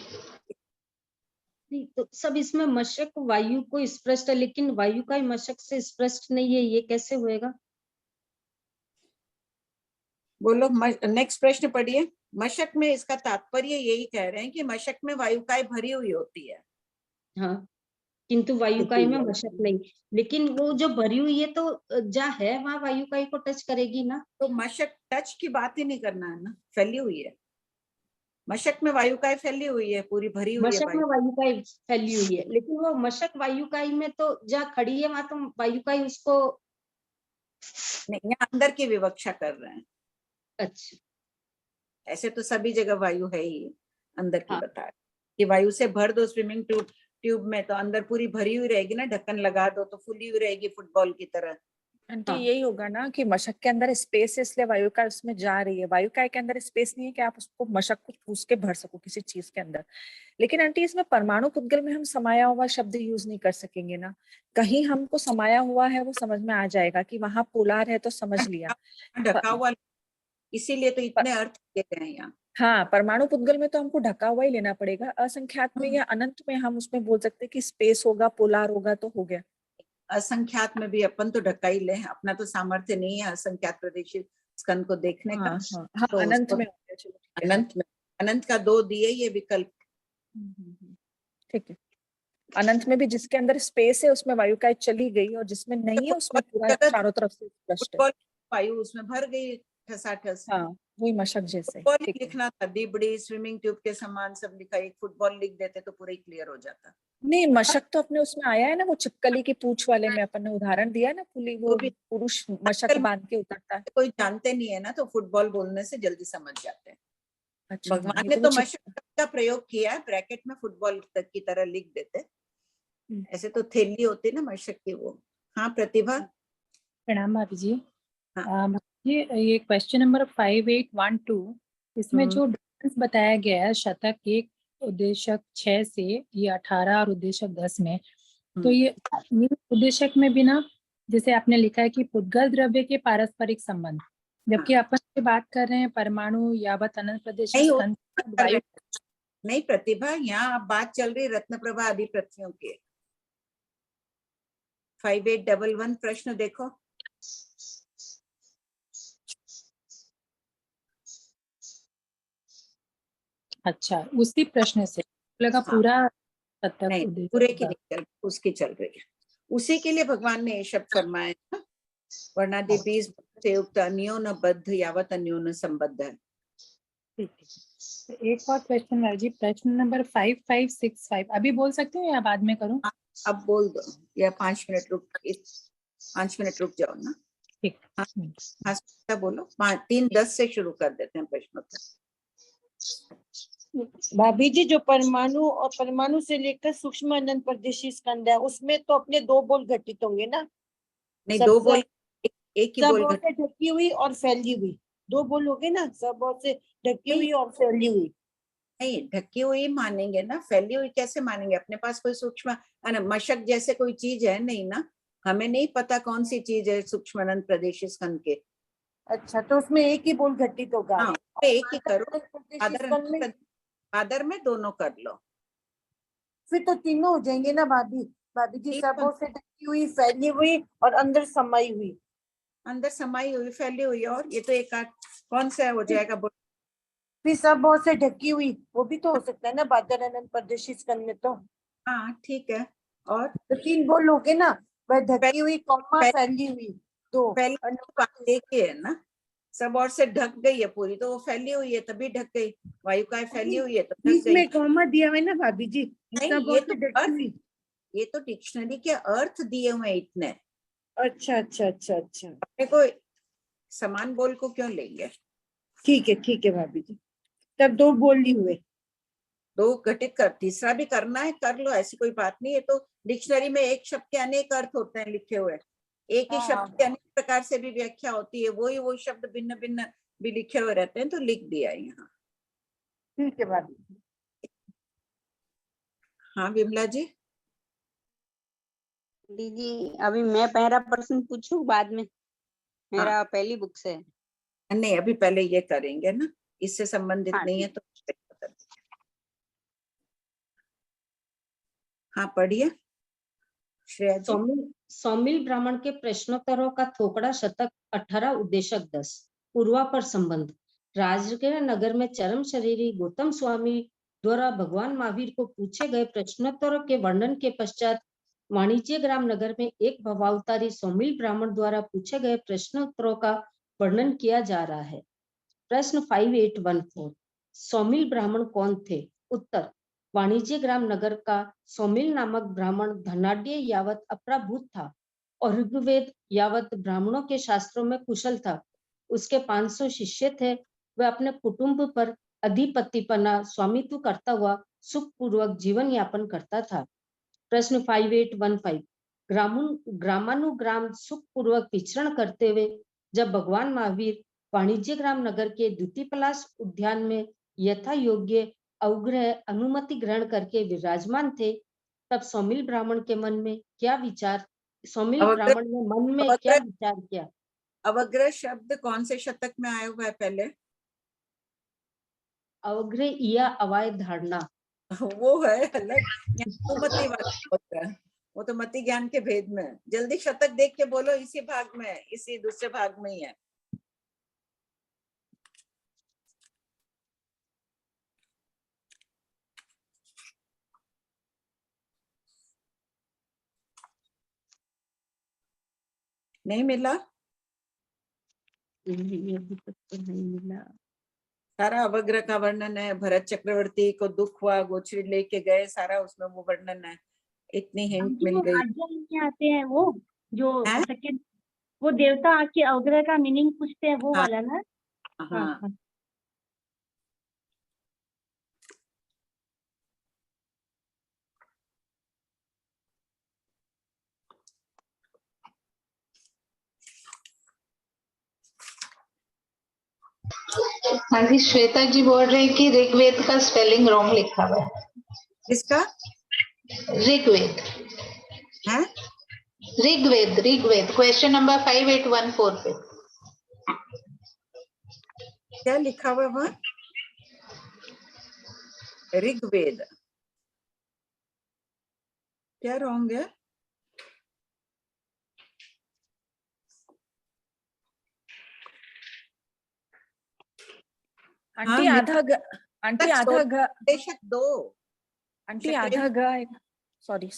है। तो सब इसमें मशक वायु को स्पष्ट है, लेकिन वायु का मशक से स्पष्ट नहीं है, ये कैसे होएगा? बोलो, नेक्स्ट प्रश्न पढ़िए। मशक में इसका तात्पर्य यही कह रहे हैं कि मशक में वायुकाय भरी हुई होती है। हाँ, किंतु वायुकाय में मशक नहीं, लेकिन वो जो भरी हुई है तो जा है वहां वायुकाय को टच करेगी ना। तो मशक टच की बात ही नहीं करना है ना, फैली हुई है। मशक में वायुकाय फैली हुई है, पूरी भरी हुई है। मशक में वायुकाय फैली हुई है, लेकिन वो मशक वायुकाय में तो जहाँ खड़ी है वहां तो वायुकाय उसको नहीं, यहाँ अंदर की विवक्षा कर रहे हैं। अच्छा, ऐसे तो सभी जगह वायु है ही, अंदर की बता रहे कि वायु से भर दो स्विमिंग ट्यूब में तो अंदर पूरी भरी हुई रहेगी ना, ढक्कन लगा दो तो फुली हुई रहेगी फुटबॉल की तरह। आंटी यही होगा ना कि मशक के अंदर स्पेस है इसलिए वायुकाय उसमें जा रही है। वायुकाय के अंदर स्पेस नहीं है कि आप उसको मशक को ठूस के भर सको किसी चीज के अंदर। लेकिन आंटी इसमें परमाणु पुद्गल में हम समाया हुआ शब्द यूज नहीं कर सकेंगे ना। कहीं हमको समाया हुआ है वो समझ में आ जाएगा कि वहां पोलार है तो समझ लिया, ढका हुआ, इसीलिए तो इतने अर्थ दिए गए हैं यहाँ। हाँ, परमाणु पुद्गल में तो हमको ढका हुआ ही लेना पड़ेगा। असंख्यात में या अनंत में हम उसमें बोल सकते हैं कि स्पेस होगा, पोलार होगा तो हो गया। असंख्यात में भी अपन तो ढका ही ले, अपना तो सामर्थ्य नहीं है असंख्यात प्रदेशी स्कंद को देखने का। हाँ, तो अनंत में हो गया, चलो ठीक है। अनंत का 2 दिए ये विकल्प। ठीक है, अनंत में भी जिसके अंदर स्पेस है उसमें वायुकाय चली गई और जिसमें नहीं है उसमें पूरा चारों तरफ से स्पष्ट है। वायु उसमें भर गई ठसाठस। हाँ, वही मशक जैसे। फुटबॉल लिखना था, दी बड़ी स्विमिंग ट्यूब के समान सब लिखा, एक फुटबॉल लिख देते तो पूरा ही क्लियर हो जाता। नहीं, मशक तो अपने उसमें आया है ना, वो चिपकली की पूंछ वाले में अपन ने उदाहरण दिया ना, वो पुरुष मशक बांध के उतरता है। कोई जानते नहीं है ना तो फुटबॉल बोलने से जल्दी समझ जाते हैं। अच्छा, भगवान ने तो मशक का प्रयोग किया है, ब्रैकेट में फुटबॉल तक की तरह लिख देते। ऐसे तो थैली होती ना मशक की वो। हाँ प्रतिभा। प्रणाम भाभी जी। ये क्वेश्चन नंबर 5812, इसमें जो डिफरेंस बताया गया है शतक 1 उद्देशक 6 से ये 18 और उद्देशक 10 में, तो ये उद्देशक में भी ना, जैसे आपने लिखा है कि पुद्गल द्रव्य के पारस्परिक संबंध, जबकि अपन बात कर रहे हैं परमाणु यावत अनंत प्रदेश नहीं प्रतिभा, यहाँ बात चल रही रत्न प्रभा आदि पृथ्वियों की। 5811 प्रश्न देखो। अच्छा, उसी प्रश्न से लगा हाँ। पूरा शतक नहीं, उद्देश्य पूरे की का। नहीं चल, उसकी चल रही है। उसी के लिए भगवान ने ये शब्द फरमाया ना, वर्णादि 20 से युक्त अन्योन बद्ध यावत अन्योन संबद्ध है। ठीक है, तो एक और क्वेश्चन है जी, प्रश्न नंबर 5565 अभी बोल सकती हूँ या बाद में करूँ? अब बोल दो, या 5 मिनट रुक, 5 मिनट रुक जाओ ना। ठीक। हाँ, हाँ बोलो। 3:10 से शुरू कर देते हैं प्रश्नोत्तर। भाभी जी, जो परमाणु और परमाणु से लेकर सूक्ष्म अनंत प्रदेशी स्कंद है, उसमें तो अपने 2 बोल घटित होंगे ना? नहीं, 2 बोल, एक ही सब बोल ओर से ढकी हुई और फैली हुई, 2 बोल हो गए ना, सब ओर से ढकी हुई और फैली हुई। नहीं, ढकी हुई मानेंगे ना, फैली हुई कैसे मानेंगे? अपने पास कोई सूक्ष्म मशक जैसे कोई चीज है नहीं ना, हमें नहीं पता कौन सी चीज है सूक्ष्म अनंत प्रदेशी स्कंद के। अच्छा, तो उसमें एक ही बोल घटित होगा। हाँ, एक ही करो, में आदर में दोनों कर लो, फिर तो तीनों हो जाएंगे ना भाभी। भाभी जी, सब ओर से ढकी हुई, फैली हुई और अंदर समाई हुई। अंदर समाई हुई, फैली हुई, और ये तो एक कौन सा हो जाएगा? फिर सब ओर से ढकी हुई, वो भी तो हो सकता है ना बादल अनंत प्रदेशी स्कंद में तो। हाँ ठीक है, और तो 3 बोल हो गए ना, वह ढकी हुई, कॉमा, फैली हुई, 2। पहले एक ही है ना, सब और से ढक गई है पूरी, तो वो फैली हुई है तभी ढक गई। वायुकाएं फैली हुई है तो ढक बीच गई। में कॉमा दिया हुआ है ना भाभी जी। नहीं, सब ये ओर तो से ढकी हुई। ये तो डिक्शनरी के अर्थ दिए हुए हैं इतने। अच्छा अच्छा अच्छा अच्छा, अपने को समान बोल को क्यों लेंगे? ठीक है भाभी जी, तब 2 बोल ही हुए। 2 घटित कर, तीसरा भी करना है कर लो, ऐसी कोई बात नहीं है। तो डिक्शनरी में एक शब्द के अनेक अर्थ होते हैं लिखे हुए, एक ही शब्द के अनेक प्रकार से भी व्याख्या होती है, वो शब्द भिन्न भिन्न भी लिखे हुए रहते हैं, तो लिख दिया है यहाँ। ठीक है भाभी। हाँ विमला जी। दीदी अभी मैं पहला प्रश्न पूछूं बाद में? मेरा पहली बुक से। नहीं, अभी पहले ये करेंगे ना, इससे संबंधित नहीं है तो। हाँ पढ़िए श्रेया जी। सौमिल ब्राह्मण के प्रश्नोत्तरों का थोकड़ा शतक 18 उद्देशक 10 पूर्वा पर संबंध। राजगीर नगर में चरम शरीरी गौतम स्वामी द्वारा भगवान महावीर को पूछे गए प्रश्नोत्तरों के वर्णन के पश्चात वाणिज्य ग्राम नगर में एक भवावतारी सौमिल ब्राह्मण द्वारा पूछे गए प्रश्नोत्तरों का वर्णन किया जा रहा है। प्रश्न 5814, सौमिल ब्राह्मण कौन थे? उत्तर, वाणिज्य ग्राम नगर का सौमिल नामक ब्राह्मण धनाढ्य यावत अपराभूत था और ऋग्वेद यावत ब्राह्मणों के शास्त्रों में कुशल था। उसके 500 शिष्य थे। वह अपने कुटुंब पर अधिपतिपना स्वामित्व करता हुआ सुखपूर्वक जीवन यापन करता था। प्रश्न 5815, ग्रामानुग्राम सुखपूर्वक विचरण करते हुए जब भगवान महावीर वाणिज्य ग्राम नगर के द्वितीयपलाश उद्यान में यथा योग्य अवग्रह अनुमति ग्रहण करके विराजमान थे, तब सौमिल ब्राह्मण के मन में क्या विचार किया? अवग्रह शब्द कौन से शतक में आया हुआ है पहले? अवग्रह या अवाय धारणा वो है अलग, अनुमति वाला होता है, वो तो मति ज्ञान के भेद में है। जल्दी शतक देख के बोलो, इसी भाग में, इसी दूसरे भाग में ही है। नहीं मिला? नहीं मिला। सारा अवग्रह का वर्णन है, भरत चक्रवर्ती को दुख हुआ, गोचरी लेके गए, सारा उसमें वो वर्णन है, इतनी हिंट मिल गई। में आते हैं वो जो सेकंड, वो देवता आके अवग्रह का मीनिंग पूछते हैं, वो वाला ना? हाँ। हाँ जी, श्वेता जी बोल रहे हैं कि ऋग्वेद का स्पेलिंग रॉन्ग लिखा हुआ है। किसका? ऋग्वेद है? ऋग्वेद क्वेश्चन नंबर 5814 पे क्या लिखा हुआ वहाँ? ऋग्वेद क्या रॉन्ग है? आंटी आधा ग आंटी आधा ग बेशक दो आंटी आधा ग सॉरी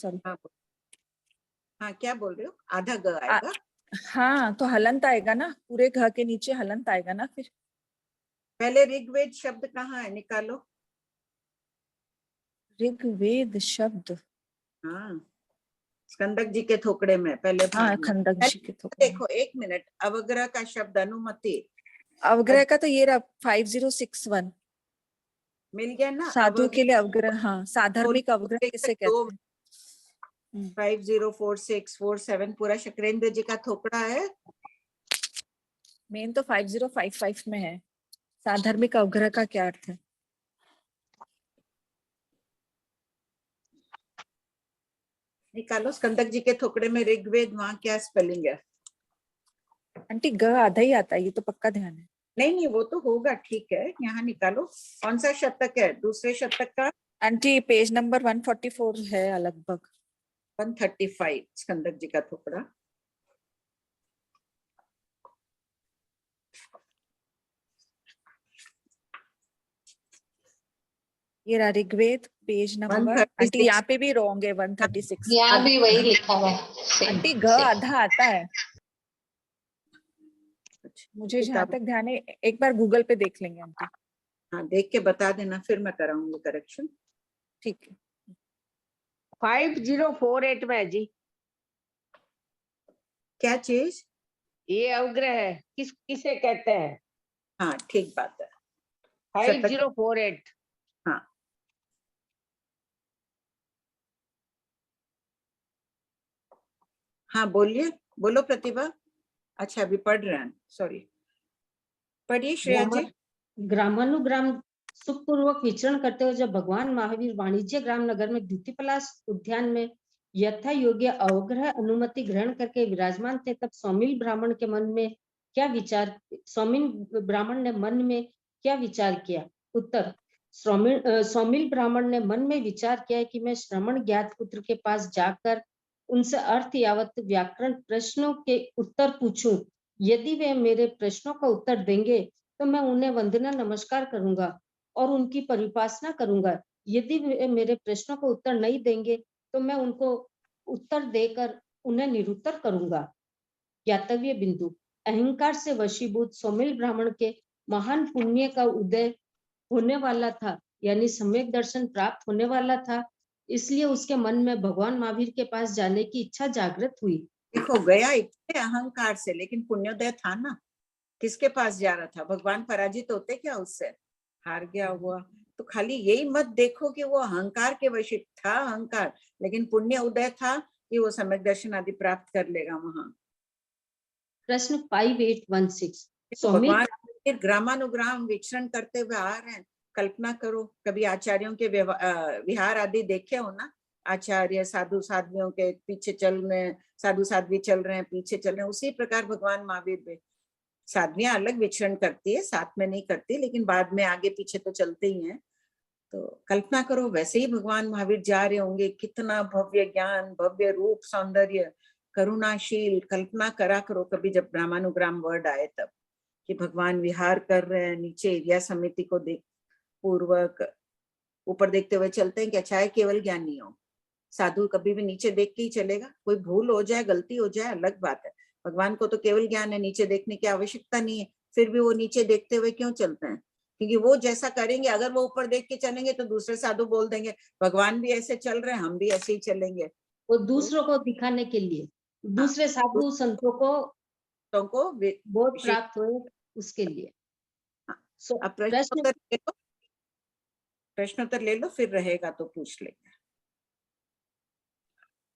हाँ क्या बोल रहे हो? आधा ग आएगा। हाँ तो हलंत आएगा ना, पूरे घ के नीचे हलंत आएगा ना। फिर पहले ऋग्वेद शब्द कहाँ है, निकालो। ऋग्वेद शब्द, हाँ स्कंदक जी के थोकड़े में पहले हाँ भाग में। खंडक जी के थोकड़े। देखो एक मिनट, अवग्रह का शब्द अनुमति, अवग्रह का तो ये रहा 5061 मिल गया ना। साधु के लिए अवग्रह, हाँ साधर्मिक अवग्रह किसे कहते हैं? 504647 पूरा शकरेंद्र जी का थोकड़ा है। मेन तो 5055 में है। साधर्मिक अवग्रह का क्या अर्थ है? निकालो स्कंदक जी के थोकड़े में ऋग्वेद, वहां क्या स्पेलिंग है? आंटी ग आधा ही आता है, ये तो पक्का ध्यान है। नहीं वो तो होगा, ठीक है। यहाँ निकालो कौन सा शतक है, दूसरे शतक का। आंटी पेज नंबर 144 है लगभग। 135 स्कंदक जी का थोकड़ा। ये रहा ऋग्वेद पेज नंबर। आंटी यहाँ पे भी रॉन्ग है 136। यहाँ भी वही लिखा हुआ है। आंटी ग आधा आता है, मुझे जहाँ तक ध्यान है। एक बार गूगल पे देख लेंगे आंटी। हाँ देख के बता देना, फिर मैं कराऊंगी करेक्शन। ठीक है। 5048 में है जी। क्या चीज? ये अवग्रह है, किसे कहते हैं? हाँ ठीक बात है। 5048। हाँ हाँ बोलिए, बोलो प्रतिभा। अच्छा अभी पढ़ रहे हैं, सॉरी पढ़िए श्रेया जी। ग्रामानुग्राम सुखपूर्वक विचरण करते हुए जब भगवान महावीर वाणिज्य ग्राम नगर में द्युतिपलाश उद्यान में यथा योग्य अवग्रह अनुमति ग्रहण करके विराजमान थे, तब सौमिल ब्राह्मण के मन में क्या विचार, सौमिल ब्राह्मण ने मन में क्या विचार किया? उत्तर, सौमिल ब्राह्मण ने मन में विचार किया कि मैं श्रमण ज्ञात पुत्र के पास जाकर उनसे अर्थ यावत व्याकरण प्रश्नों के उत्तर पूछूं। यदि वे मेरे प्रश्नों का उत्तर देंगे तो मैं उन्हें वंदना नमस्कार करूंगा और उनकी परिपासना करूंगा। यदि वे मेरे प्रश्नों का उत्तर नहीं देंगे तो मैं उनको उत्तर देकर उन्हें निरुत्तर करूंगा। ज्ञातव्य बिंदु, अहंकार से वशीभूत सौमिल ब्राह्मण के महान पुण्य का उदय होने वाला था, यानी सम्यक दर्शन प्राप्त होने वाला था, इसलिए उसके मन में भगवान महावीर के पास जाने की इच्छा जागृत हुई। देखो गया इतने अहंकार से, लेकिन पुण्योदय था ना। किसके पास जा रहा था? भगवान पराजित होते क्या उससे? हार गया हुआ। तो खाली यही मत देखो कि वो अहंकार के वश था, अहंकार, लेकिन पुण्य उदय था कि वो सम्यक दर्शन आदि प्राप्त कर लेगा वहां। प्रश्न 5816। भगवान ग्रामानुग्राम विचरण करते हुए आ रहे हैं। कल्पना करो कभी आचार्यों के विहार आदि देखे हो ना, आचार्य साधु साध्वियों के पीछे चल रहे हैं, साधु साध्वी चल रहे हैं, पीछे चल रहे हैं। उसी प्रकार भगवान महावीर भी, साध्वियां अलग विचरण करती है, साथ में नहीं करती, लेकिन बाद में आगे पीछे तो चलते ही हैं। तो कल्पना करो वैसे ही भगवान महावीर जा रहे होंगे। कितना भव्य ज्ञान, भव्य रूप, सौंदर्य, करुणाशील। कल्पना करा करो कभी जब ब्राह्मणुग्राम वर्ड आए तब, कि भगवान विहार कर रहे हैं, नीचे एरिया समिति को देख पूर्वक, ऊपर देखते हुए चलते हैं। क्या चाहे केवल ज्ञानी हो, साधु कभी भी नीचे देख के ही चलेगा। कोई भूल हो जाए, गलती हो जाए, अलग बात है। भगवान को तो केवल ज्ञान है, नीचे देखने की आवश्यकता नहीं है। फिर भी वो नीचे देखते हुए क्यों चलते हैं? क्योंकि वो जैसा करेंगे, अगर वो ऊपर देख के चलेंगे तो दूसरे साधु बोल देंगे भगवान भी ऐसे चल रहे हैं, हम भी ऐसे ही चलेंगे। वो दूसरों को दिखाने के लिए, दूसरे साधु संतों को बोध प्राप्त हो, उसके लिए। अब प्रश्नोत्तर ले लो, फिर रहेगा तो पूछ लेंगे।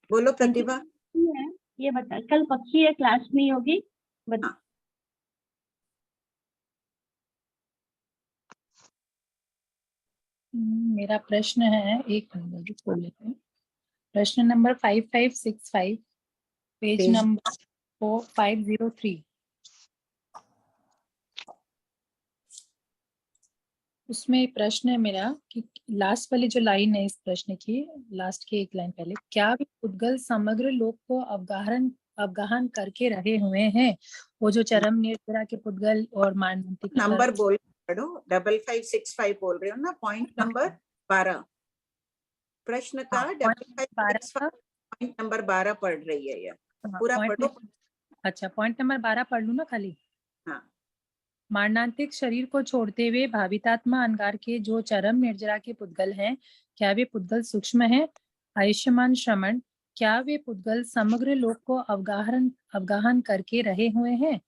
बोलो प्रतिभा। ये बता, कल पक्षी है, क्लास नहीं होगी? मेरा प्रश्न है, एक मिनट खोल लेते हैं। प्रश्न नंबर 5565 पेज नंबर 503। उसमें प्रश्न है मेरा कि लास्ट वाली जो लाइन है इस प्रश्न की, लास्ट के एक लाइन पहले, क्या भी पुद्गल समग्र लोक को अवगाहन करके रहे हुए हैं? वो जो चरम निर्जरा के पुद्गल और मानवंती नंबर बोल, पढ़ो 5565 बोल रहे हो ना, पॉइंट नंबर 12 प्रश्न का 5565 पॉइंट नंबर 12 पढ़ रही है ये, पूरा पढ़ो। अच्छा, पॉइंट नंबर 12 पढ़ लूं ना खाली? हाँ। मारणांतिक शरीर को छोड़ते हुए भावितात्मा अंगार के जो चरम निर्जरा के पुद्गल हैं, क्या वे पुद्गल सूक्ष्म हैं? आयुष्मान श्रमण, क्या वे पुद्गल समग्र लोक को अवगाहन करके रहे हुए हैं?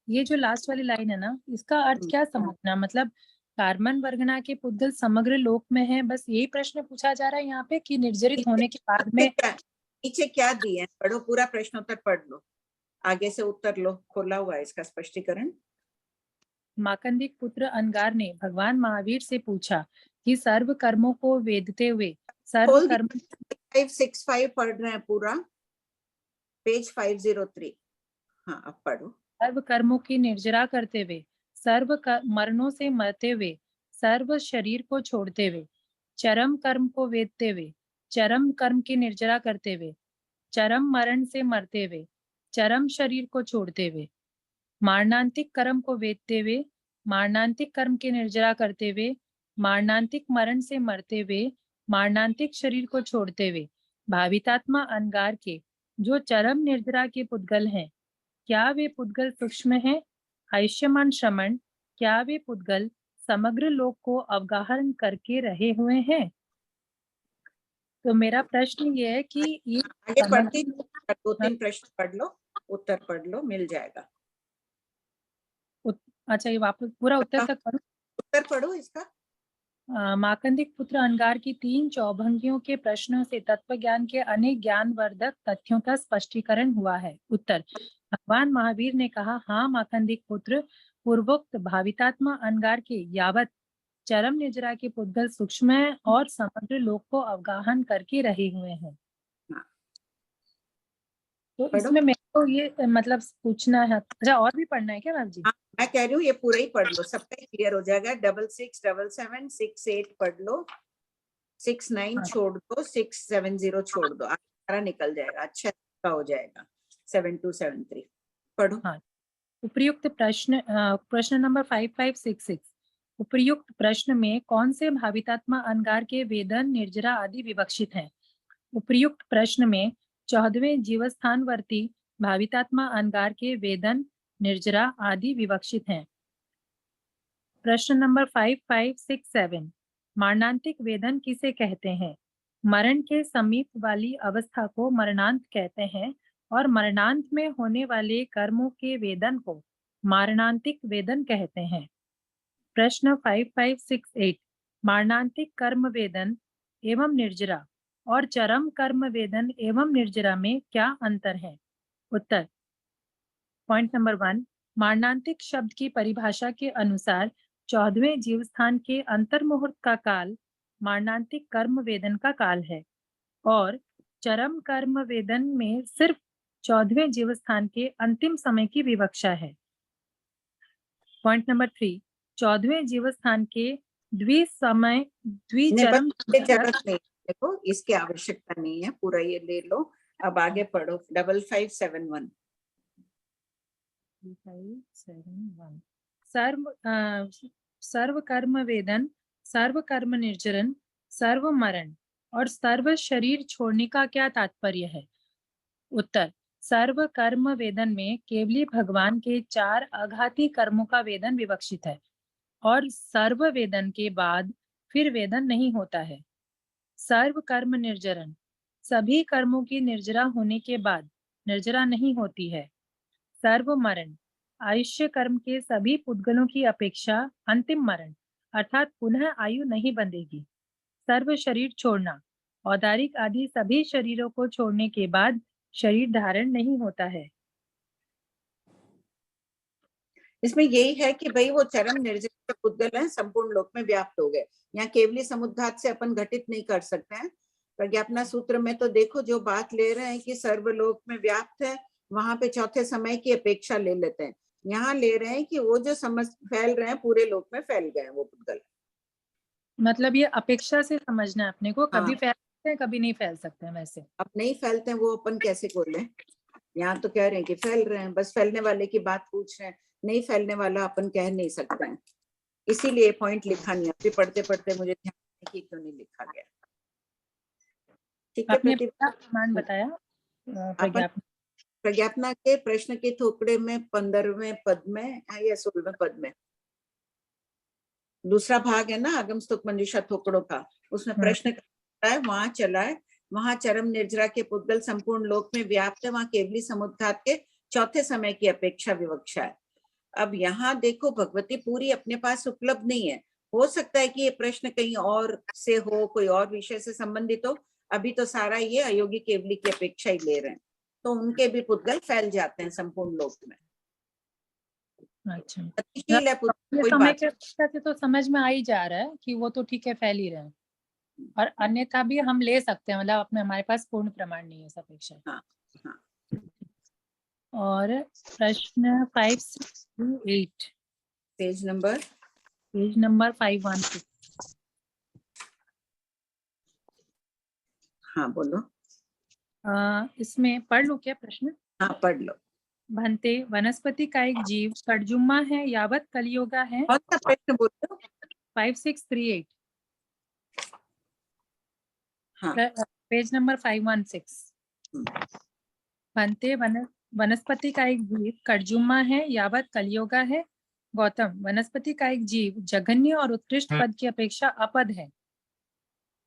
ये जो लास्ट वाली लाइन है ना, इसका अर्थ क्या समझना, मतलब कार्बन वर्गना के पुद्गल समग्र लोक में है, बस यही प्रश्न पूछा जा रहा है यहाँ पे कि निर्जरित होने के बाद में नीचे क्या दिए हैं पढ़ो, पूरा प्रश्न उत्तर पढ़ लो, आगे से उत्तर लो, खोला हुआ है इसका स्पष्टीकरण। माकंदिक पुत्र अंगार ने भगवान महावीर से पूछा कि सर्व कर्मों को वेदते हुए सर्व कर्म 565 पढ़ रहे हैं पूरा, पेज 503। हाँ अब पढ़ो। सर्व कर्मों की निर्जरा करते हुए, मरणों से मरते हुए, सर्व शरीर को छोड़ते हुए, चरम कर्म को वेदते हुए, चरम कर्म की निर्जरा करते हुए, चरम मरण से मरते हुए, चरम शरीर को छोड़ते हुए, मारणांतिक कर्म को वेदते हुए, मारणांतिक कर्म की निर्जरा करते हुए, मारणांतिक मरण से मरते हुए, मारणांतिक शरीर को छोड़ते हुए, भावितात्मा अंगार के जो चरम निर्जरा के पुद्गल हैं, क्या वे पुद्गल सूक्ष्म हैं? आयुष्मान श्रमण, क्या वे पुद्गल समग्र लोक को अवगाहन करके रहे हुए हैं? तो मेरा प्रश्न ये है कि ये आगे पढ़ती 2-3 प्रश्न पढ़ लो, उत्तर पढ़ लो, मिल जाएगा। अच्छा, ये वापस पूरा उत्तर तक पढ़ो। उत्तर पढ़ो इसका। माकंदिक पुत्र अंगार की 3 चौभंगियों के प्रश्नों से तत्व ज्ञान के अनेक ज्ञानवर्धक तथ्यों का स्पष्टीकरण हुआ है। उत्तर, भगवान महावीर ने कहा, हाँ माकंदिक पुत्र, पूर्वोक्त भावितात्मा अंगार के यावत चरम निर्जरा के पुद्गल सूक्ष्म है और समग्र लोक को अवगाहन करके रहे हुए हैं। तो इसमें मेरे को ये मतलब पूछना है, अच्छा और भी पढ़ना है क्या मैम जी? मैं कह रही हूँ ये पूरा ही पढ़ लो, सबका क्लियर हो जाएगा। 6677 68 पढ़ लो, 69 छोड़ दो, 670 छोड़ दो, सारा निकल जाएगा, अच्छा हो जाएगा। 7273 पढ़ो। हाँ, उपर्युक्त प्रश्न नंबर 5566, उपर्युक्त प्रश्न में कौन से भावितात्मा अंगार के वेदन निर्जरा आदि विवक्षित हैं? उपर्युक्त प्रश्न में 14वें जीवस्थानवर्ती भावितात्मा अंगार के वेदन निर्जरा आदि विवक्षित हैं। प्रश्न नंबर 5567, मरणांतिक वेदन किसे कहते हैं? मरण के समीप वाली अवस्था को मरणांत कहते हैं और मरणांत में होने वाले कर्मों के वेदन को मारणांतिक वेदन कहते हैं। प्रश्न 5568, मारणांतिक कर्म वेदन एवं निर्जरा और चरम कर्म वेदन एवं निर्जरा में क्या अंतर है? उत्तर, पॉइंट नंबर 1, मारणांतिक शब्द की परिभाषा के अनुसार 14वें जीवस्थान के अंतर्मुहूर्त का काल मारणांतिक कर्म वेदन का काल है और चरम कर्म वेदन में सिर्फ 14वें जीवस्थान के अंतिम समय की विवक्षा है। पॉइंट नंबर 3, 14वें जीवस्थान के द्विचरम देखो इसकी आवश्यकता नहीं है, पूरा ये ले लो। अब आगे पढ़ो 5571। सर्व कर्म वेदन, सर्व कर्म निर्जरन, सर्व मरण और सर्व शरीर छोड़ने का क्या तात्पर्य है? उत्तर, सर्व कर्म वेदन में केवली भगवान के 4 आघाती कर्मों का वेदन विवक्षित है और सर्व वेदन के बाद फिर वेदन नहीं होता है। सर्व कर्म निर्जरन, सभी कर्मों की निर्जरा होने के बाद निर्जरा नहीं होती है। सर्व मरण, आयुष्य कर्म के सभी पुद्गलों की अपेक्षा अंतिम मरण अर्थात पुनः आयु नहीं बंधेगी। सर्व शरीर छोड़ना, औदारिक आदि सभी शरीरों को छोड़ने के बाद शरीर धारण नहीं होता है। इसमें यही है कि भाई वो चरम निर्जर पुद्गल हैं, संपूर्ण लोक में व्याप्त हो गए। यहाँ केवली समुद्घात से अपन घटित नहीं कर सकते हैं। प्रज्ञापना सूत्र में तो देखो जो बात ले रहे हैं कि सर्वलोक में व्याप्त है, वहां पे चौथे समय की अपेक्षा ले लेते हैं। यहाँ ले रहे हैं कि वो जो समझ फैल रहे हैं पूरे लोक में फैल गए हैं वो पुद्गल। मतलब ये अपेक्षा से समझना है अपने को, कभी फैल सकते हैं कभी नहीं फैल सकते हैं। वैसे अब नहीं फैलते हैं वो अपन कैसे बोले? यहाँ तो कह रहे हैं कि फैल रहे हैं, बस फैलने वाले की बात पूछ रहे हैं, नहीं फैलने वाला अपन कह नहीं सकते हैं। इसीलिए पॉइंट लिखा नहीं, अभी पढ़ते पढ़ते मुझे ध्यान नहीं कि क्यों नहीं लिखा गया। ठीक है, आपने प्रतिभा प्रमाण बताया प्रज्ञापन। प्रज्ञापना के प्रश्न के थोपड़े में 15वें पद में है या 16वें पद में दूसरा भाग है ना आगम स्तुक मंजूषा थोपड़ों का, उसमें प्रश्न है वहां चला है, वहां चरम निर्जरा के पुद्गल संपूर्ण लोक में व्याप्त है, वहां केवली समुद्घात के चौथे समय की अपेक्षा विवक्षा है। अब यहाँ देखो भगवती पूरी अपने पास उपलब्ध नहीं है, हो सकता है कि ये प्रश्न कहीं और से हो, कोई और विषय से संबंधित हो। अभी तो सारा ये अयोगी केवली की अपेक्षा ही ले रहे हैं, तो उनके भी पुद्गल फैल जाते हैं संपूर्ण लोक में। अच्छा, गतिशील है कोई समय बात के से तो समझ में आ ही जा रहा है कि वो तो ठीक है फैल ही रहे हैं, और अन्यथा भी हम ले सकते हैं, मतलब अपने हमारे पास पूर्ण प्रमाण नहीं है अपेक्षा। हाँ, हाँ। और प्रश्न 568 पेज नंबर 516। हाँ बोलो। इसमें पढ़ लूं क्या प्रश्न? हाँ पढ़ लो। भंते वनस्पति का एक जीव कड़जुम्मा है यावत कलियोगा है। कौन सा प्रश्न बोलो? 5638 हाँ। Page number 516। भंते वनस्पति का एक जीव कड़जुम्मा है यावत कलियोगा है। गौतम, वनस्पति का एक जीव जघन्य और उत्कृष्ट पद की अपेक्षा अपद है।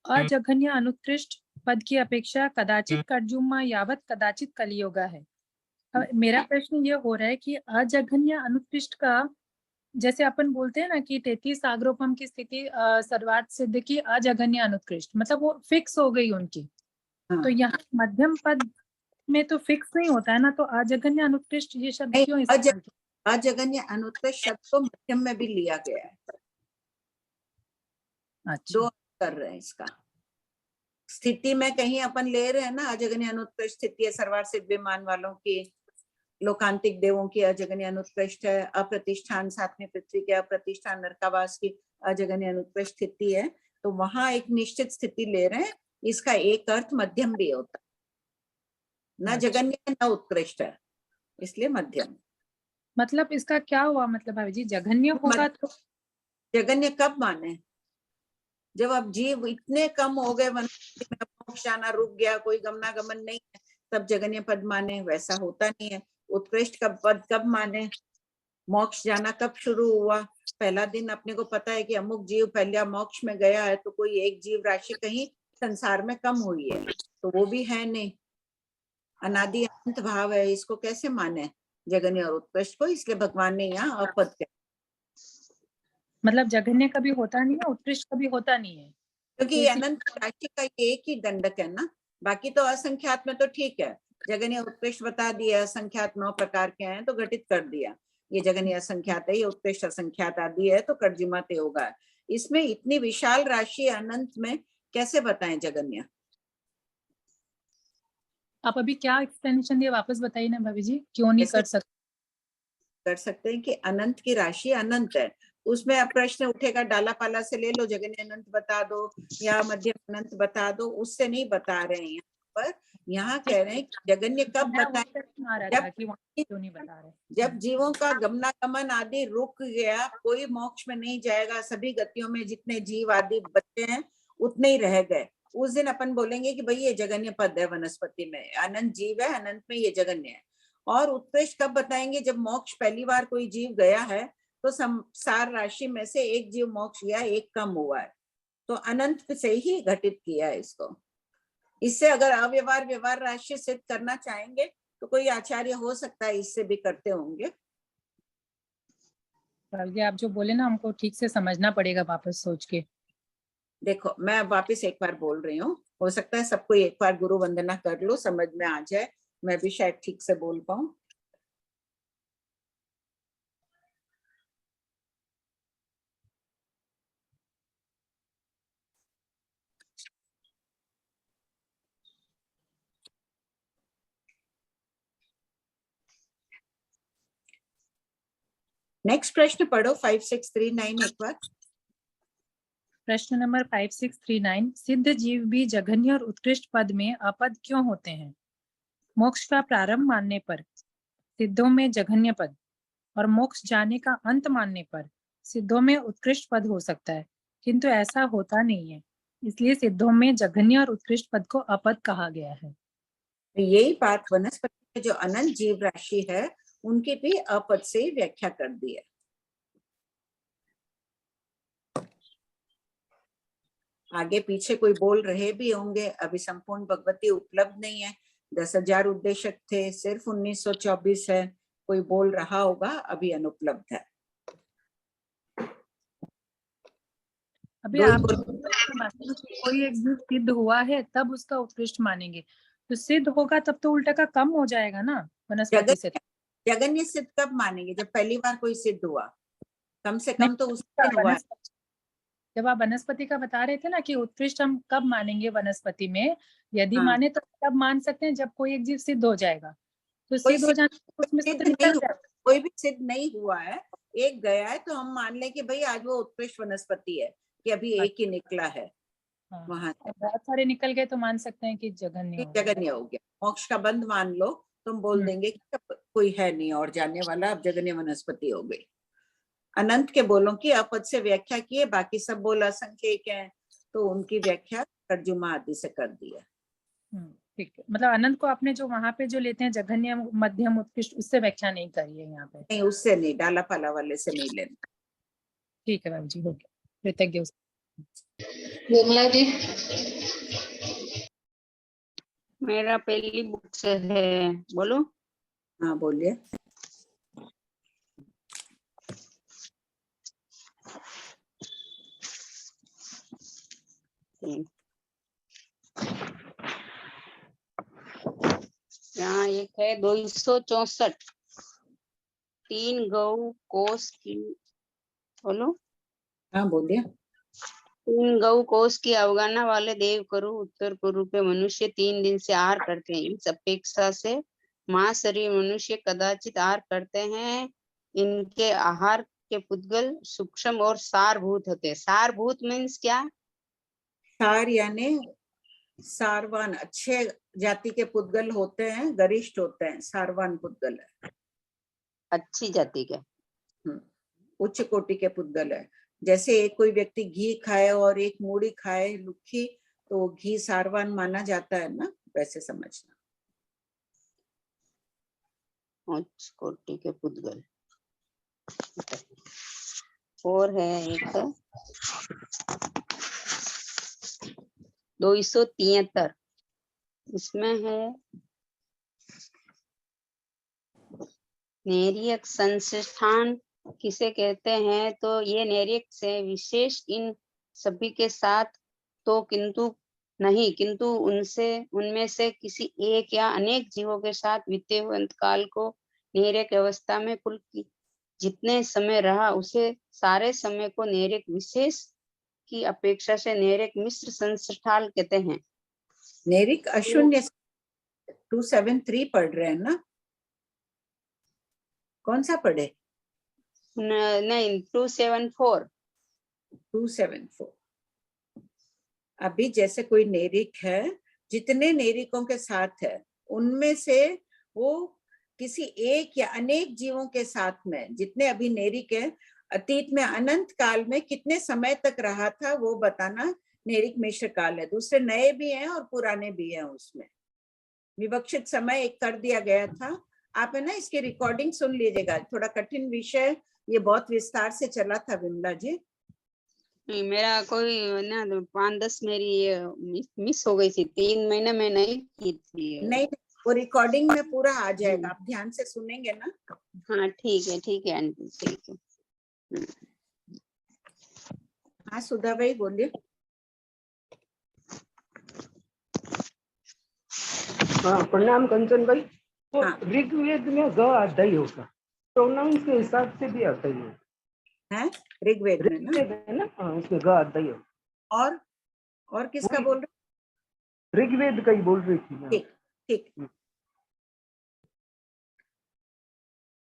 अजघन्य अनुत्कृष्ट पद की अपेक्षा कदाचित कड़जुम्मा यावत कदाचित कलियोगा है। अब मेरा प्रश्न ये हो रहा है कि अजघन्य अनुत्कृष्ट का, जैसे अपन बोलते हैं ना कि 33 आग्रोपम की स्थिति सर्वार्थ सिद्ध की अजघन्य अनुत्कृष्ट, मतलब वो फिक्स हो गई उनकी। तो यहाँ मध्यम पद में तो फिक्स नहीं होता है ना, तो अजघन्य अनुत्कृष्ट ये शब्द क्यों इस्तेमाल किया? अजघन्य अनुत्कृष्ट शब्द को मध्यम में भी लिया गया है। अच्छा। दो कर रहे हैं इसका। स्थिति में कहीं अपन ले रहे हैं ना अजघन्य अनुत्कृष्ट स्थिति है, सर्वार्थ सिद्ध विमान वालों की, लोकांतिक देवों की अजघन्य अनुत्कृष्ट है, अप्रतिष्ठान सातवें पृथ्वी के अप्रतिष्ठान नरकावास की अजघन्य अनुत्कृष्ट स्थिति है, तो वहां एक निश्चित स्थिति ले रहे हैं। इसका एक अर्थ मध्यम भी होता है, न जघन्य न उत्कृष्ट है, इसलिए मध्यम। मतलब इसका क्या हुआ, मतलब भाभी जी जघन्य होगा तो जघन्य कब माने? जब अब जीव इतने कम हो गए, वनस्पति में मोक्ष जाना रुक गया, कोई गमनागमन नहीं है, तब जघन्य पद माने। वैसा होता नहीं है। उत्कृष्ट का पद कब माने? मोक्ष जाना कब शुरू हुआ? पहला दिन अपने को पता है कि अमुक जीव पहला मोक्ष में गया है, तो कोई एक जीव राशि कहीं संसार में कम हुई है, तो वो भी है नहीं। अनादि अनंत भाव है, इसको कैसे माने जघन्य और उत्कृष्ट को? इसलिए भगवान ने यहाँ अपद कहा। मतलब जघन्य कभी होता नहीं है, उत्कृष्ट कभी होता नहीं है, क्योंकि अनंत राशि का एक ही दंडक है ना। बाकी तो असंख्यात में तो ठीक है, जघन्य उत्कृष्ट बता दिया, असंख्यात 9 प्रकार के हैं तो घटित कर दिया, ये जघन्य असंख्यात है, ये उत्कृष्ट असंख्यात आदि है, तो कर्जिमा ते होगा। इसमें इतनी विशाल राशि अनंत में कैसे बताएं जघन्य? आप अभी क्या एक्सप्लेनेशन दिया वापस बताइए ना भाभी जी, क्यों नहीं कर सकते हैं कि अनंत की राशि अनंत है। उसमें अब प्रश्न उठेगा डाला पाला से ले लो, जघन्य अनंत बता दो या मध्यम अनंत बता दो, उससे नहीं बता रहे हैं। पर यहाँ कह रहे हैं कि जघन्य कब बताएं? जब जीवों का गमनागमन आदि रुक गया, कोई मोक्ष में नहीं जाएगा, सभी गतियों में जितने जीव आदि बचे हैं उतने ही रह गए, उस दिन अपन बोलेंगे कि भाई ये जघन्य पद है, वनस्पति में अनंत जीव है, अनंत में ये जघन्य है। और उत्कृष्ट कब बताएंगे? जब मोक्ष पहली बार कोई जीव गया है, तो संसार राशि में से एक जीव मोक्ष गया, एक कम हुआ है, तो अनंत से ही घटित किया है इसको। इससे अगर अव्यवहार व्यवहार राशि सिद्ध करना चाहेंगे तो कोई आचार्य हो सकता है इससे भी करते होंगे। आप जो बोले ना हमको ठीक से समझना पड़ेगा वापस सोच के। देखो मैं वापस एक बार बोल रही हूँ, हो सकता है सबको एक बार गुरु वंदना कर लो, समझ में आ जाए, मैं भी शायद ठीक से बोल पाऊं। नेक्स्ट प्रश्न पढ़ो 5639 एक बार। प्रश्न नंबर 5639, सिद्ध जीव भी जघन्य और उत्कृष्ट पद में अपद क्यों होते हैं? मोक्ष का प्रारंभ मानने पर सिद्धों में जघन्य पद और मोक्ष जाने का अंत मानने पर सिद्धों में उत्कृष्ट पद हो सकता है, किंतु ऐसा होता नहीं है, इसलिए सिद्धों में जघन्य और उत्कृष्ट पद को अपद कहा गया है। तो यही बात वनस्पति में जो अनंत जीव राशि है उनकी भी अपद से व्याख्या कर दी है। आगे पीछे कोई बोल रहे भी होंगे, अभी संपूर्ण भगवती उपलब्ध नहीं है, 10,000 उद्देशक थे, सिर्फ 1924 है, कोई बोल रहा होगा, अभी अनुपलब्ध है। अभी आप कोई एक जीव सिद्ध हुआ है तब उसका उत्कृष्ट मानेंगे, तो सिद्ध होगा तब तो उल्टा का कम हो जाएगा ना वनस्पति से। जगन्य सिद्ध कब मानेंगे? जब पहली बार कोई सिद्ध हुआ, कम से कम तो उससे हुआ है। जब आप वनस्पति का बता रहे थे ना कि उत्कृष्ट हम कब मानेंगे वनस्पति में, यदि हाँ। माने तो तब मान सकते हैं जब कोई एक जीव सिद्ध हो जाएगा, तो कोई सिद्ध हो जाने उसमें से सिद्ध तो निकल नहीं जाएगा। कोई भी सिद्ध नहीं हुआ है, एक गया है तो हम मान लें कि भाई आज वो उत्कृष्ट वनस्पति है, कि अभी एक ही निकला है। हाँ, वहां और बहुत सारे निकल गए तो मान सकते हैं कि जघन्य हो गया। जगन्य हो गया, मोक्ष का बंध मान लो, तुम बोल देंगे कि अब कोई है नहीं और जानने वाला, अब जगन्य वनस्पति हो गई। अनंत के बोलों की अपद से व्याख्या की है, बाकी सब बोल असंख्यक है, तो उनकी व्याख्या तर्जुमा आदि से कर दी है। ठीक है, मतलब अनंत को आपने जो वहां पे जो लेते हैं जघन्य मध्यम उत्कृष्ट, उससे व्याख्या नहीं करी है यहाँ पे। नहीं, उससे नहीं, डाला पाला वाले से नहीं लेना। ठीक है मैम जी, हो गया, कृतज्ञ। विमला जी, मेरा पहली बुक से है, बोलो। हाँ बोलिए। यहाँ एक है 264, 3 गौ कोस की, बोलो। हाँ बोलिए। 3 गौ कोस की अवगाना वाले देव करु उत्तर पूर्व पे मनुष्य 3 दिन से आहार करते हैं। इस अपेक्षा से मां शरीर मनुष्य कदाचित आहार करते हैं। इनके आहार के पुद्गल सूक्ष्म और सारभूत होते हैं। सारभूत मीन्स क्या? सार यानी सारवान, अच्छे जाति के पुद्गल होते हैं, गरिष्ठ होते हैं, सारवान पुद्गल है। अच्छी जाति के, उच्च कोटि के पुद्गल है। जैसे एक कोई व्यक्ति घी खाए और एक मूढ़ी खाए लुक्खी, तो घी सारवान माना जाता है ना, वैसे समझना। उच्च कोटि के पुद्गल। और है एक 273, इसमें है नेरियक संस्थान किसे कहते हैं? तो ये नेरियक से विशेष इन सभी के साथ तो किंतु नहीं, किंतु उनमें से किसी एक या अनेक जीवों के साथ बीते हुए अंतकाल को नेरियक अवस्था में कुल जितने समय रहा उसे सारे समय को नेरियक विशेष की अपेक्षा से नेरियक मिश्र संस्थान कहते हैं। नेरिक अशून्य 273 पढ़ रहे हैं ना? कौन सा पढ़े? नहीं, 274। 274। अभी जैसे कोई नेरिक है, जितने नेरिकों के साथ है उनमें से वो किसी एक या अनेक जीवों के साथ में, जितने अभी नेरिक है, अतीत में अनंत काल में कितने समय तक रहा था वो बताना नेरिक मिश्र काल है। दूसरे नए भी हैं और पुराने भी हैं, उसमें विवक्षित समय एक कर दिया गया था। आप है ना इसकी रिकॉर्डिंग सुन लीजिएगा, थोड़ा कठिन विषय, ये बहुत विस्तार से चला था विमला जी। मेरा कोई ना 5-10 मेरी मिस हो गई थी, 3 महीने में नहीं की थी। नहीं, वो रिकॉर्डिंग में पूरा आ जाएगा, आप ध्यान से सुनेंगे ना। हाँ ठीक है आंटी, ठीक है। हाँ सुधा भाई बोलिए। हाँ प्रणाम कंचन भाई। तो ऋग्वेद में ग अध्याय होगा, प्रोनाउंस के हिसाब से भी आता ही है ऋग्वेद में ना? है ना? हाँ उसमें ग अध्याय हो। और किसका बोल रहे? ऋग्वेद का ही बोल रही थी। ठीक।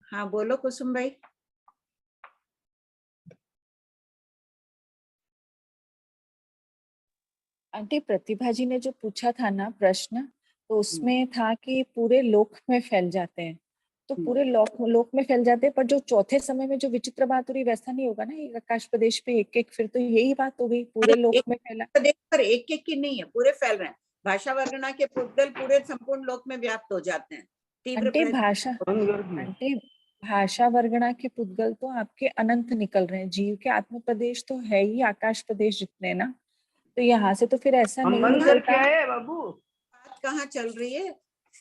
हाँ बोलो कुसुम भाई। आंटी प्रतिभा जी ने जो पूछा था ना प्रश्न, तो उसमें था कि पूरे लोक में फैल जाते हैं, तो पूरे लोक में फैल जाते हैं। पर जो चौथे समय में जो विचित्र बात हो रही वैसा नहीं होगा ना, ये आकाश प्रदेश पे एक एक, फिर तो यही बात हो गई पूरे लोक में फैला। प्रदेश पर एक एक की नहीं है, पूरे फैल रहे हैं। भाषा वर्गना के पुद्गल पूरे संपूर्ण लोक में व्याप्त हो जाते हैं। तीव्र आंटी भाषा वर्गना के पुद्गल तो आपके अनंत निकल रहे हैं, जीव के आत्म प्रदेश तो है ही आकाश प्रदेश जितने ना, तो यहाँ से तो फिर ऐसा नहीं निकलता। क्या है बाबू, बात कहाँ चल रही है?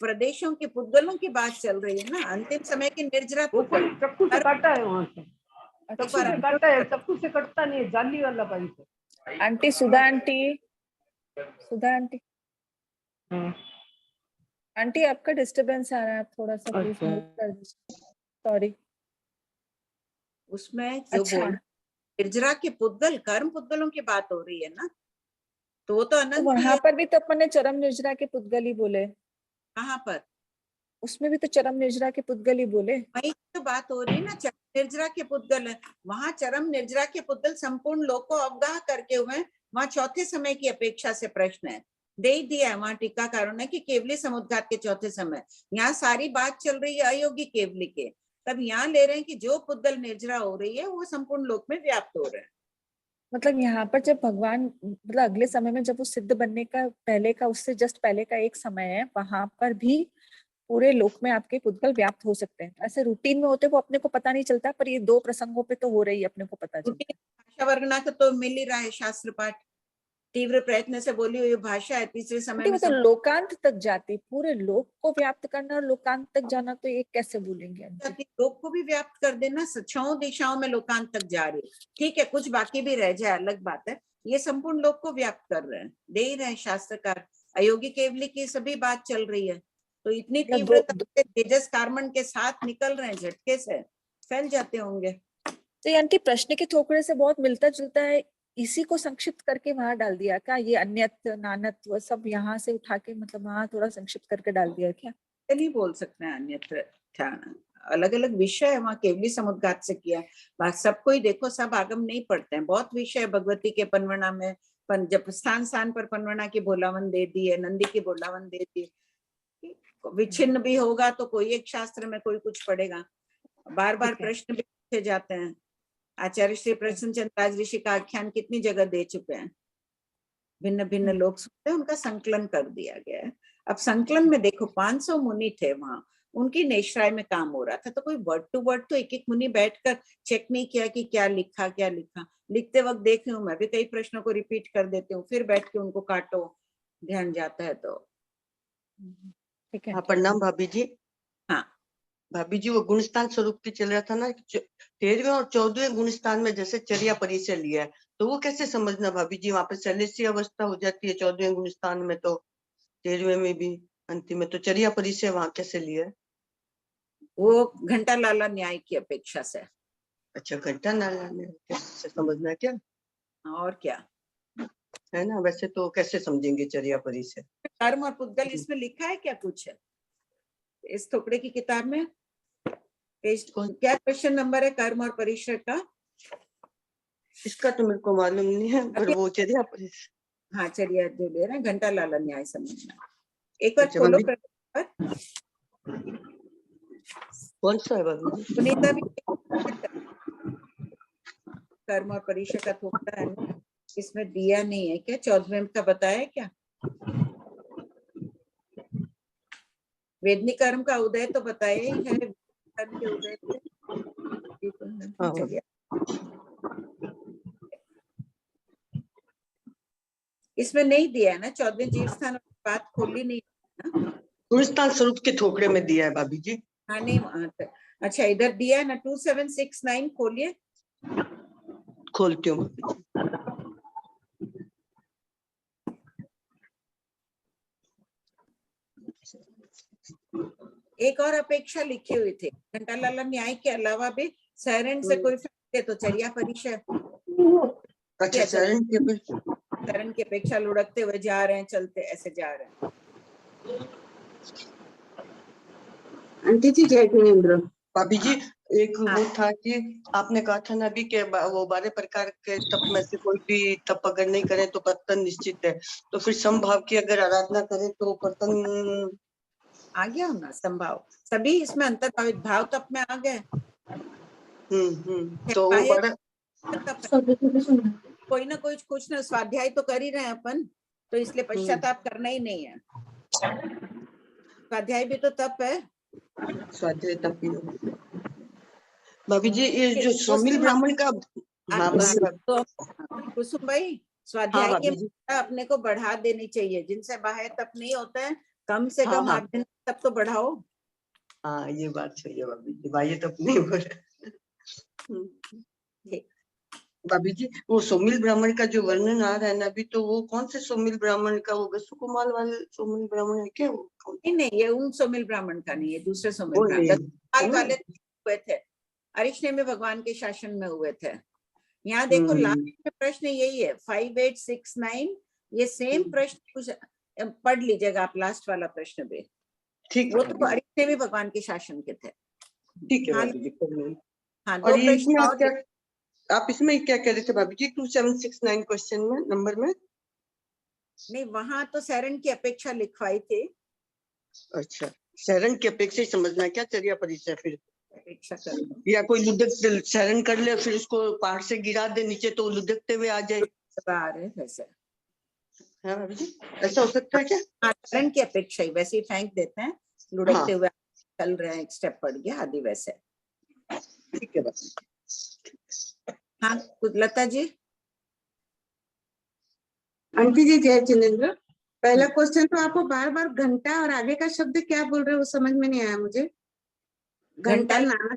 प्रदेशों के पुद्गलों की बात चल रही है ना। अंतिम समय की निर्जरा पुद्गल चक्कू से काटा है वहां से, तो चक्कू से काटा है, चक्कू से कटता नहीं है, जाली वाला पाइप है। आंटी सुधा आंटी आंटी आपका डिस्टरबेंस आ रहा है, आप थोड़ा सा प्लीज म्यूट कर दीजिए, सॉरी। उसमें जो बोल निर्जरा के पुद्गल कर्म पुद्गलों की बात हो रही है ना, तो वो तो अनंत वहां पर भी तो अपन ने चरम निर्जरा के पुद्गल ही बोले। कहाँ पर? उसमें भी तो चरम निर्जरा के पुद्गल ही बोले। वही तो बात हो रही है ना, चरम निर्जरा के पुद्गल है। वहां चरम निर्जरा के पुद्गल संपूर्ण लोक को अवगाह करके हुए, वहां चौथे समय की अपेक्षा से प्रश्न है, दे ही दिया है वहां टीकाकारों ने कि केवली समुद्घात के चौथे समय। यहाँ सारी बात चल रही है अयोगी केवली के, तब यहाँ ले रहे हैं कि जो पुद्गल निर्जरा हो रही है वो संपूर्ण लोक में व्याप्त हो रहे हैं। मतलब यहाँ पर जब भगवान मतलब अगले समय में जब वो सिद्ध बनने का पहले का उससे जस्ट पहले का एक समय है, वहां पर भी पूरे लोक में आपके पुद्गल व्याप्त हो सकते हैं। ऐसे रूटीन में होते वो अपने को पता नहीं चलता, पर ये दो प्रसंगों पे तो हो रही है, अपने को पता चलता है। भाषा वर्गना का तो मिल ही रहा है शास्त्र पाठ, तीव्र प्रयत्न से बोली हुई भाषा है। तीसरे समय में तो लोकांत तक जाती, पूरे लोक को व्याप्त करना और लोकांत तक जाना, तो एक कैसे बोलेंगे? लोक को भी व्याप्त कर देना, 6 दिशाओं में लोकांत तक जा रही है। ठीक है, कुछ बाकी भी रह जाए अलग बात है, ये संपूर्ण लोक को व्याप्त कर रहे हैं, दे ही रहे हैं शास्त्रकार। अयोगी केवली की सभी बात चल रही है, तो इतनी तीव्रता से तेजस कार्बन के साथ निकल रहे हैं, झटके से फैल जाते होंगे। तो आंटी प्रश्न के थोकड़े से बहुत मिलता जुलता है, इसी को संक्षिप्त करके वहां डाल दिया क्या? ये अन्यत्व नानत्व सब यहाँ से उठा के मतलब वहां थोड़ा संक्षिप्त करके डाल दिया क्या? नहीं बोल सकते हैं अन्यत्र, अलग अलग विषय है वहाँ, केवली समुद्घात से किया। बात सबको ही देखो, सब आगम नहीं पढ़ते हैं, बहुत विषय भगवती के पनवना में। जब स्थान स्थान पर पनवना की बोलावन दे दी है, नंदी की बोलावन दे दी, विच्छिन्न भी होगा तो कोई एक शास्त्र में कोई कुछ पढ़ेगा। बार बार प्रश्न भी पूछे जाते हैं। आचार्य श्री प्रसन्नचंद राज ऋषि का आख्यान कितनी जगह दे चुके हैं, भिन्न भिन्न लोग सुनते हैं, उनका संकलन कर दिया गया है। अब संकलन में देखो 500 मुनि थे वहां, उनकी नेश्राय में काम हो रहा था, तो कोई वर्ड टू वर्ड तो एक एक मुनि बैठकर चेक नहीं किया कि क्या लिखा। लिखते वक्त देख रही हूँ, मैं भी कई प्रश्नों को रिपीट कर देती हूँ, फिर बैठ के उनको काटो, ध्यान जाता है। तो ठीक है। हाँ, प्रणाम भाभी जी। हाँ भाभी जी, वो गुणस्थान स्वरूप की चल रहा था ना, 13वें और 14वें गुणस्थान में जैसे चर्या परिचय लिया है, तो वो कैसे समझना भाभी जी? वहां पे शैलेशी अवस्था हो जाती है 14वें गुणस्थान में, तो 13वें में भी अंतिम में तो चर्या परिचय वहां कैसे लिया है? वो घंटा लाला न्याय की अपेक्षा से। अच्छा, घंटा लाला न्याय कैसे समझना क्या? और क्या है ना, वैसे तो कैसे समझेंगे चर्या परिचय? कर्म और पुद्गल इसमें लिखा है क्या कुछ है इस टुकड़े की किताब में? पेज क्या क्वेश्चन नंबर है कर्म और परिश्रय का? इसका तो मेरे को मालूम नहीं है, पर वो चर्या परिचय। हाँ, चर्या जो ले रहे हैं, घंटा लाला न्याय समझना। एक बार खोलो कौन सा है बाबू? सुनीता भी कर्म और परिश्रय का थोड़ा है ना, इसमें दिया नहीं है क्या? 14वें का बताया क्या? वेदनी कर्म का उदय तो बताया ही है, कर्म के उदय से। इसमें नहीं दिया है ना, 14वें जीव स्थान बात खोली नहीं है। गुणस्थान स्वरूप के थोकड़े में दिया है भाभी जी। हाँ नहीं, अच्छा इधर दिया है ना, 2769 खोलिए। खोलती हूँ। एक और अपेक्षा लिखी हुई थी, घंटा लाला न्याय के अलावा भी शरण से कोई फैसले तो चर्या परिचय। अच्छा, शरण की अपेक्षा लुढ़कते हुए जा रहे हैं, चलते ऐसे जा रहे हैं। आंटी जी जय गुणेंद्र। भाभी जी, एक वो था कि आपने कहा था ना अभी के वो 12 प्रकार के तप में से कोई भी तप अगर नहीं करे तो पतन निश्चित है, तो फिर समभाव की अगर आराधना करें तो पतन आ गया ना संभाव, सभी इसमें अंतर्भावित भाव तप में आ गए। तो वो बड़ा कोई ना कोई कुछ ना स्वाध्याय तो कर ही रहे हैं अपन, तो इसलिए पश्चाताप करना ही नहीं है। स्वाध्याय भी तो तप है। स्वाध्याय तप ही है। भाभी जी ये जो सोमिल ब्राह्मण का, हाँ तो कुसुम भाई, स्वाध्याय हाँ, की मात्रा अपने को बढ़ा देनी चाहिए। जिनसे बाह्य तप नहीं होता है, कम से कम हाँ। आध्यात्मिक तप तो बढ़ाओ। हाँ ये बात सही है भाभी जी, बाह्य तप नहीं हो रहा। भाभी जी वो सोमिल ब्राह्मण का जो वर्णन आ रहा है ना अभी, तो वो कौन से सोमिल ब्राह्मण का, वो गसुकुमाल वाले सोमिल ब्राह्मण है क्या वो? नहीं, ये उन सोमिल ब्राह्मण का नहीं है, दूसरे सोमिल ब्राह्मण वाले हुए थे, अरिष्णेमी भगवान के शासन में हुए थे। यहाँ देखो लास्ट में प्रश्न यही है 5869, ये सेम प्रश्न पढ़ लीजिएगा आप, लास्ट वाला प्रश्न भी। ठीक, वो तो अरिष्णेमी भगवान के शासन के थे। ठीक है भाभी जी, कर लो। हाँ, और दो प्रश्न इसमें आप इसमें क्या कह रहे थे भाभी जी 2769 क्वेश्चन में नंबर में? नहीं, वहां तो शरण की अपेक्षा लिखवाई थी। अच्छा, शरण की अपेक्षा समझना क्या चर्या परिचय, फिर अपेक्षा कर या कोई लुढ़क शरण कर ले फिर उसको पहाड़ से गिरा दे नीचे तो लुढ़कते हुए आ जाए, वैसे है भाभी जी? ऐसा हो सकता है क्या? हाँ, शरण की अपेक्षा ही वैसे ही फेंक देते हैं, लुढ़कते हुए चल रहे हैं, एक स्टेप पड़ गया आदि, वैसे। ठीक है बस। हाँ लता जी। आंटी जी जय जिनेन्द्र, पहला क्वेश्चन तो आपको बार बार घंटा और आगे का शब्द क्या बोल रहे हो समझ में नहीं आया मुझे। घंटा नाना,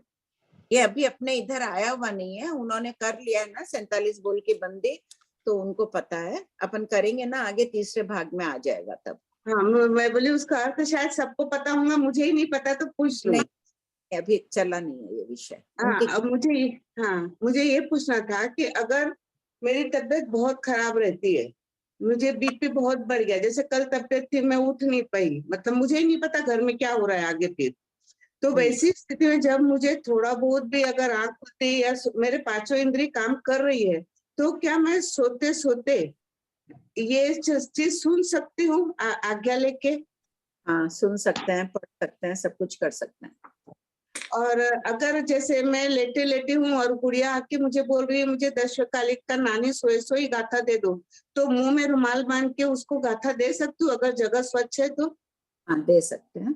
ये अभी अपने इधर आया हुआ नहीं है, उन्होंने कर लिया है ना 47 बोल की बंदी, तो उनको पता है। अपन करेंगे ना आगे, तीसरे भाग में आ जाएगा तब। हाँ मैं बोली उसका अर्थ शायद सबको पता होगा, मुझे ही नहीं पता तो पूछ लो। अभी चला नहीं है ये विषय। अब मुझे ये पूछना था कि अगर मेरी तबीयत बहुत खराब रहती है, मुझे बीपी बहुत बढ़ गया, जैसे कल तबीयत थी मैं उठ नहीं पाई, मतलब मुझे ही नहीं पता घर में क्या हो रहा है आगे फिर, तो वैसी स्थिति में जब मुझे थोड़ा बहुत भी अगर आंख खुलती या मेरे पांचों इंद्रिय काम कर रही है, तो क्या मैं सोते सोते ये चीज सुन सकती हूँ आज्ञा लेके? हाँ सुन सकते हैं, पढ़ सकते हैं, सब कुछ कर सकते हैं। और अगर जैसे मैं लेटे लेटी हूँ और गुड़िया आके मुझे बोल रही है मुझे दशकालिक का नानी सोए सोई गाथा दे दो, तो मुंह में रुमाल बांध के उसको गाथा दे सकती हूँ अगर जगह स्वच्छ है तो? हाँ दे सकते हैं,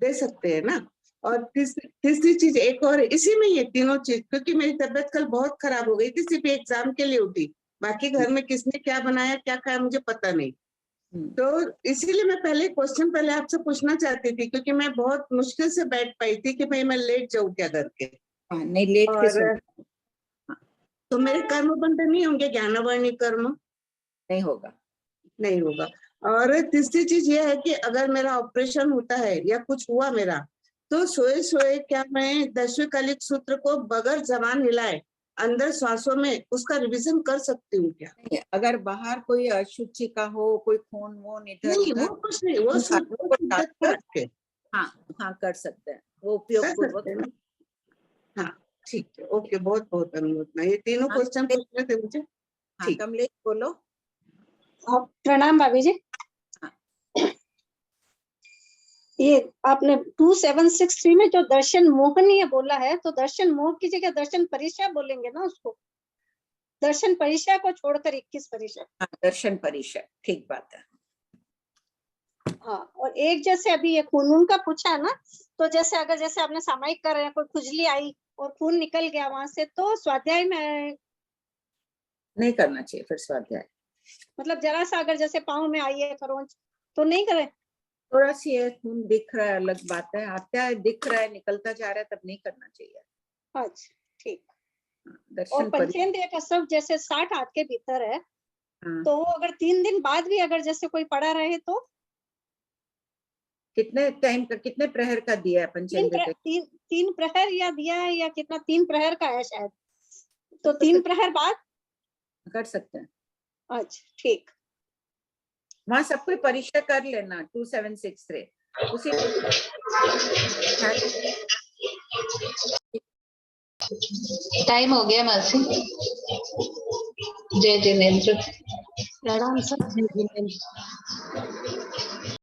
दे सकते हैं ना। और तीसरी चीज एक और, इसी में ये तीनों चीज, क्योंकि मेरी तबीयत कल बहुत खराब हो गई थी, सिर्फ एग्जाम के लिए उठी, बाकी घर में किसने क्या बनाया क्या खाया मुझे पता नहीं, तो इसीलिए मैं पहले आपसे पूछना चाहती थी, क्योंकि मैं बहुत मुश्किल से बैठ पाई थी कि भाई मैं लेट जाऊं क्या करके। नहीं लेट के तो मेरे कर्म बंध नहीं होंगे, ज्ञानवर्णी कर्म नहीं होगा, नहीं होगा। और तीसरी चीज ये है कि अगर मेरा ऑपरेशन होता है या कुछ हुआ मेरा, तो सोए सोए क्या मैं दशकालिक सूत्र को बगैर जबान हिलाए अंदर श्वासों में उसका रिवीजन कर सकती हूँ क्या? नहीं, अगर बाहर कोई अशुचि का हो, कोई खून वोन इधर नहीं, वो कुछ नहीं, वो सब हाँ कर सकते हैं, वो उपयोग पूर्वक। हाँ ठीक है, ओके, बहुत बहुत अनुमोदना। ये तीनों क्वेश्चन पूछने थे मुझे। हाँ कमलेश बोलो। प्रणाम भाभी जी। ये आपने 2763 में जो दर्शन मोहनीय बोला है, तो दर्शन मोह की जगह दर्शन परिचय बोलेंगे ना उसको? दर्शन परिचय को छोड़कर 21 परिचय। दर्शन परिचय, ठीक बात है। हाँ, और एक जैसे अभी ये खून का पूछा है ना, तो जैसे अगर जैसे आपने सामायिक कर रहे हैं, कोई खुजली आई और खून निकल गया वहां से, तो स्वाध्याय में नहीं करना चाहिए फिर स्वाध्याय। मतलब जरा सा अगर जैसे पाँव में आई है खरोंच तो नहीं करे? थोड़ा सी है, खून दिख रहा है अलग बात है, आता है दिख रहा है निकलता जा रहा है, तब नहीं करना चाहिए। अच्छा ठीक। दर्शन और पंचेंद्रिय का सब जैसे 60 हाथ के भीतर है, तो अगर 3 दिन बाद भी अगर जैसे कोई पड़ा रहे तो? कितने टाइम का, कितने प्रहर का दिया है पंचेंद्रिय? तीन प्रहर या दिया है या कितना, 3 प्रहर का है शायद, तो 3 प्रहर बाद कर सकते हैं। अच्छा ठीक। वहां सब कोई परिचय कर लेना 2763 उसी टाइम हो गया मासी। जय जिनेन्द्र। प्रणाम सर। जय जिनेन्द्र।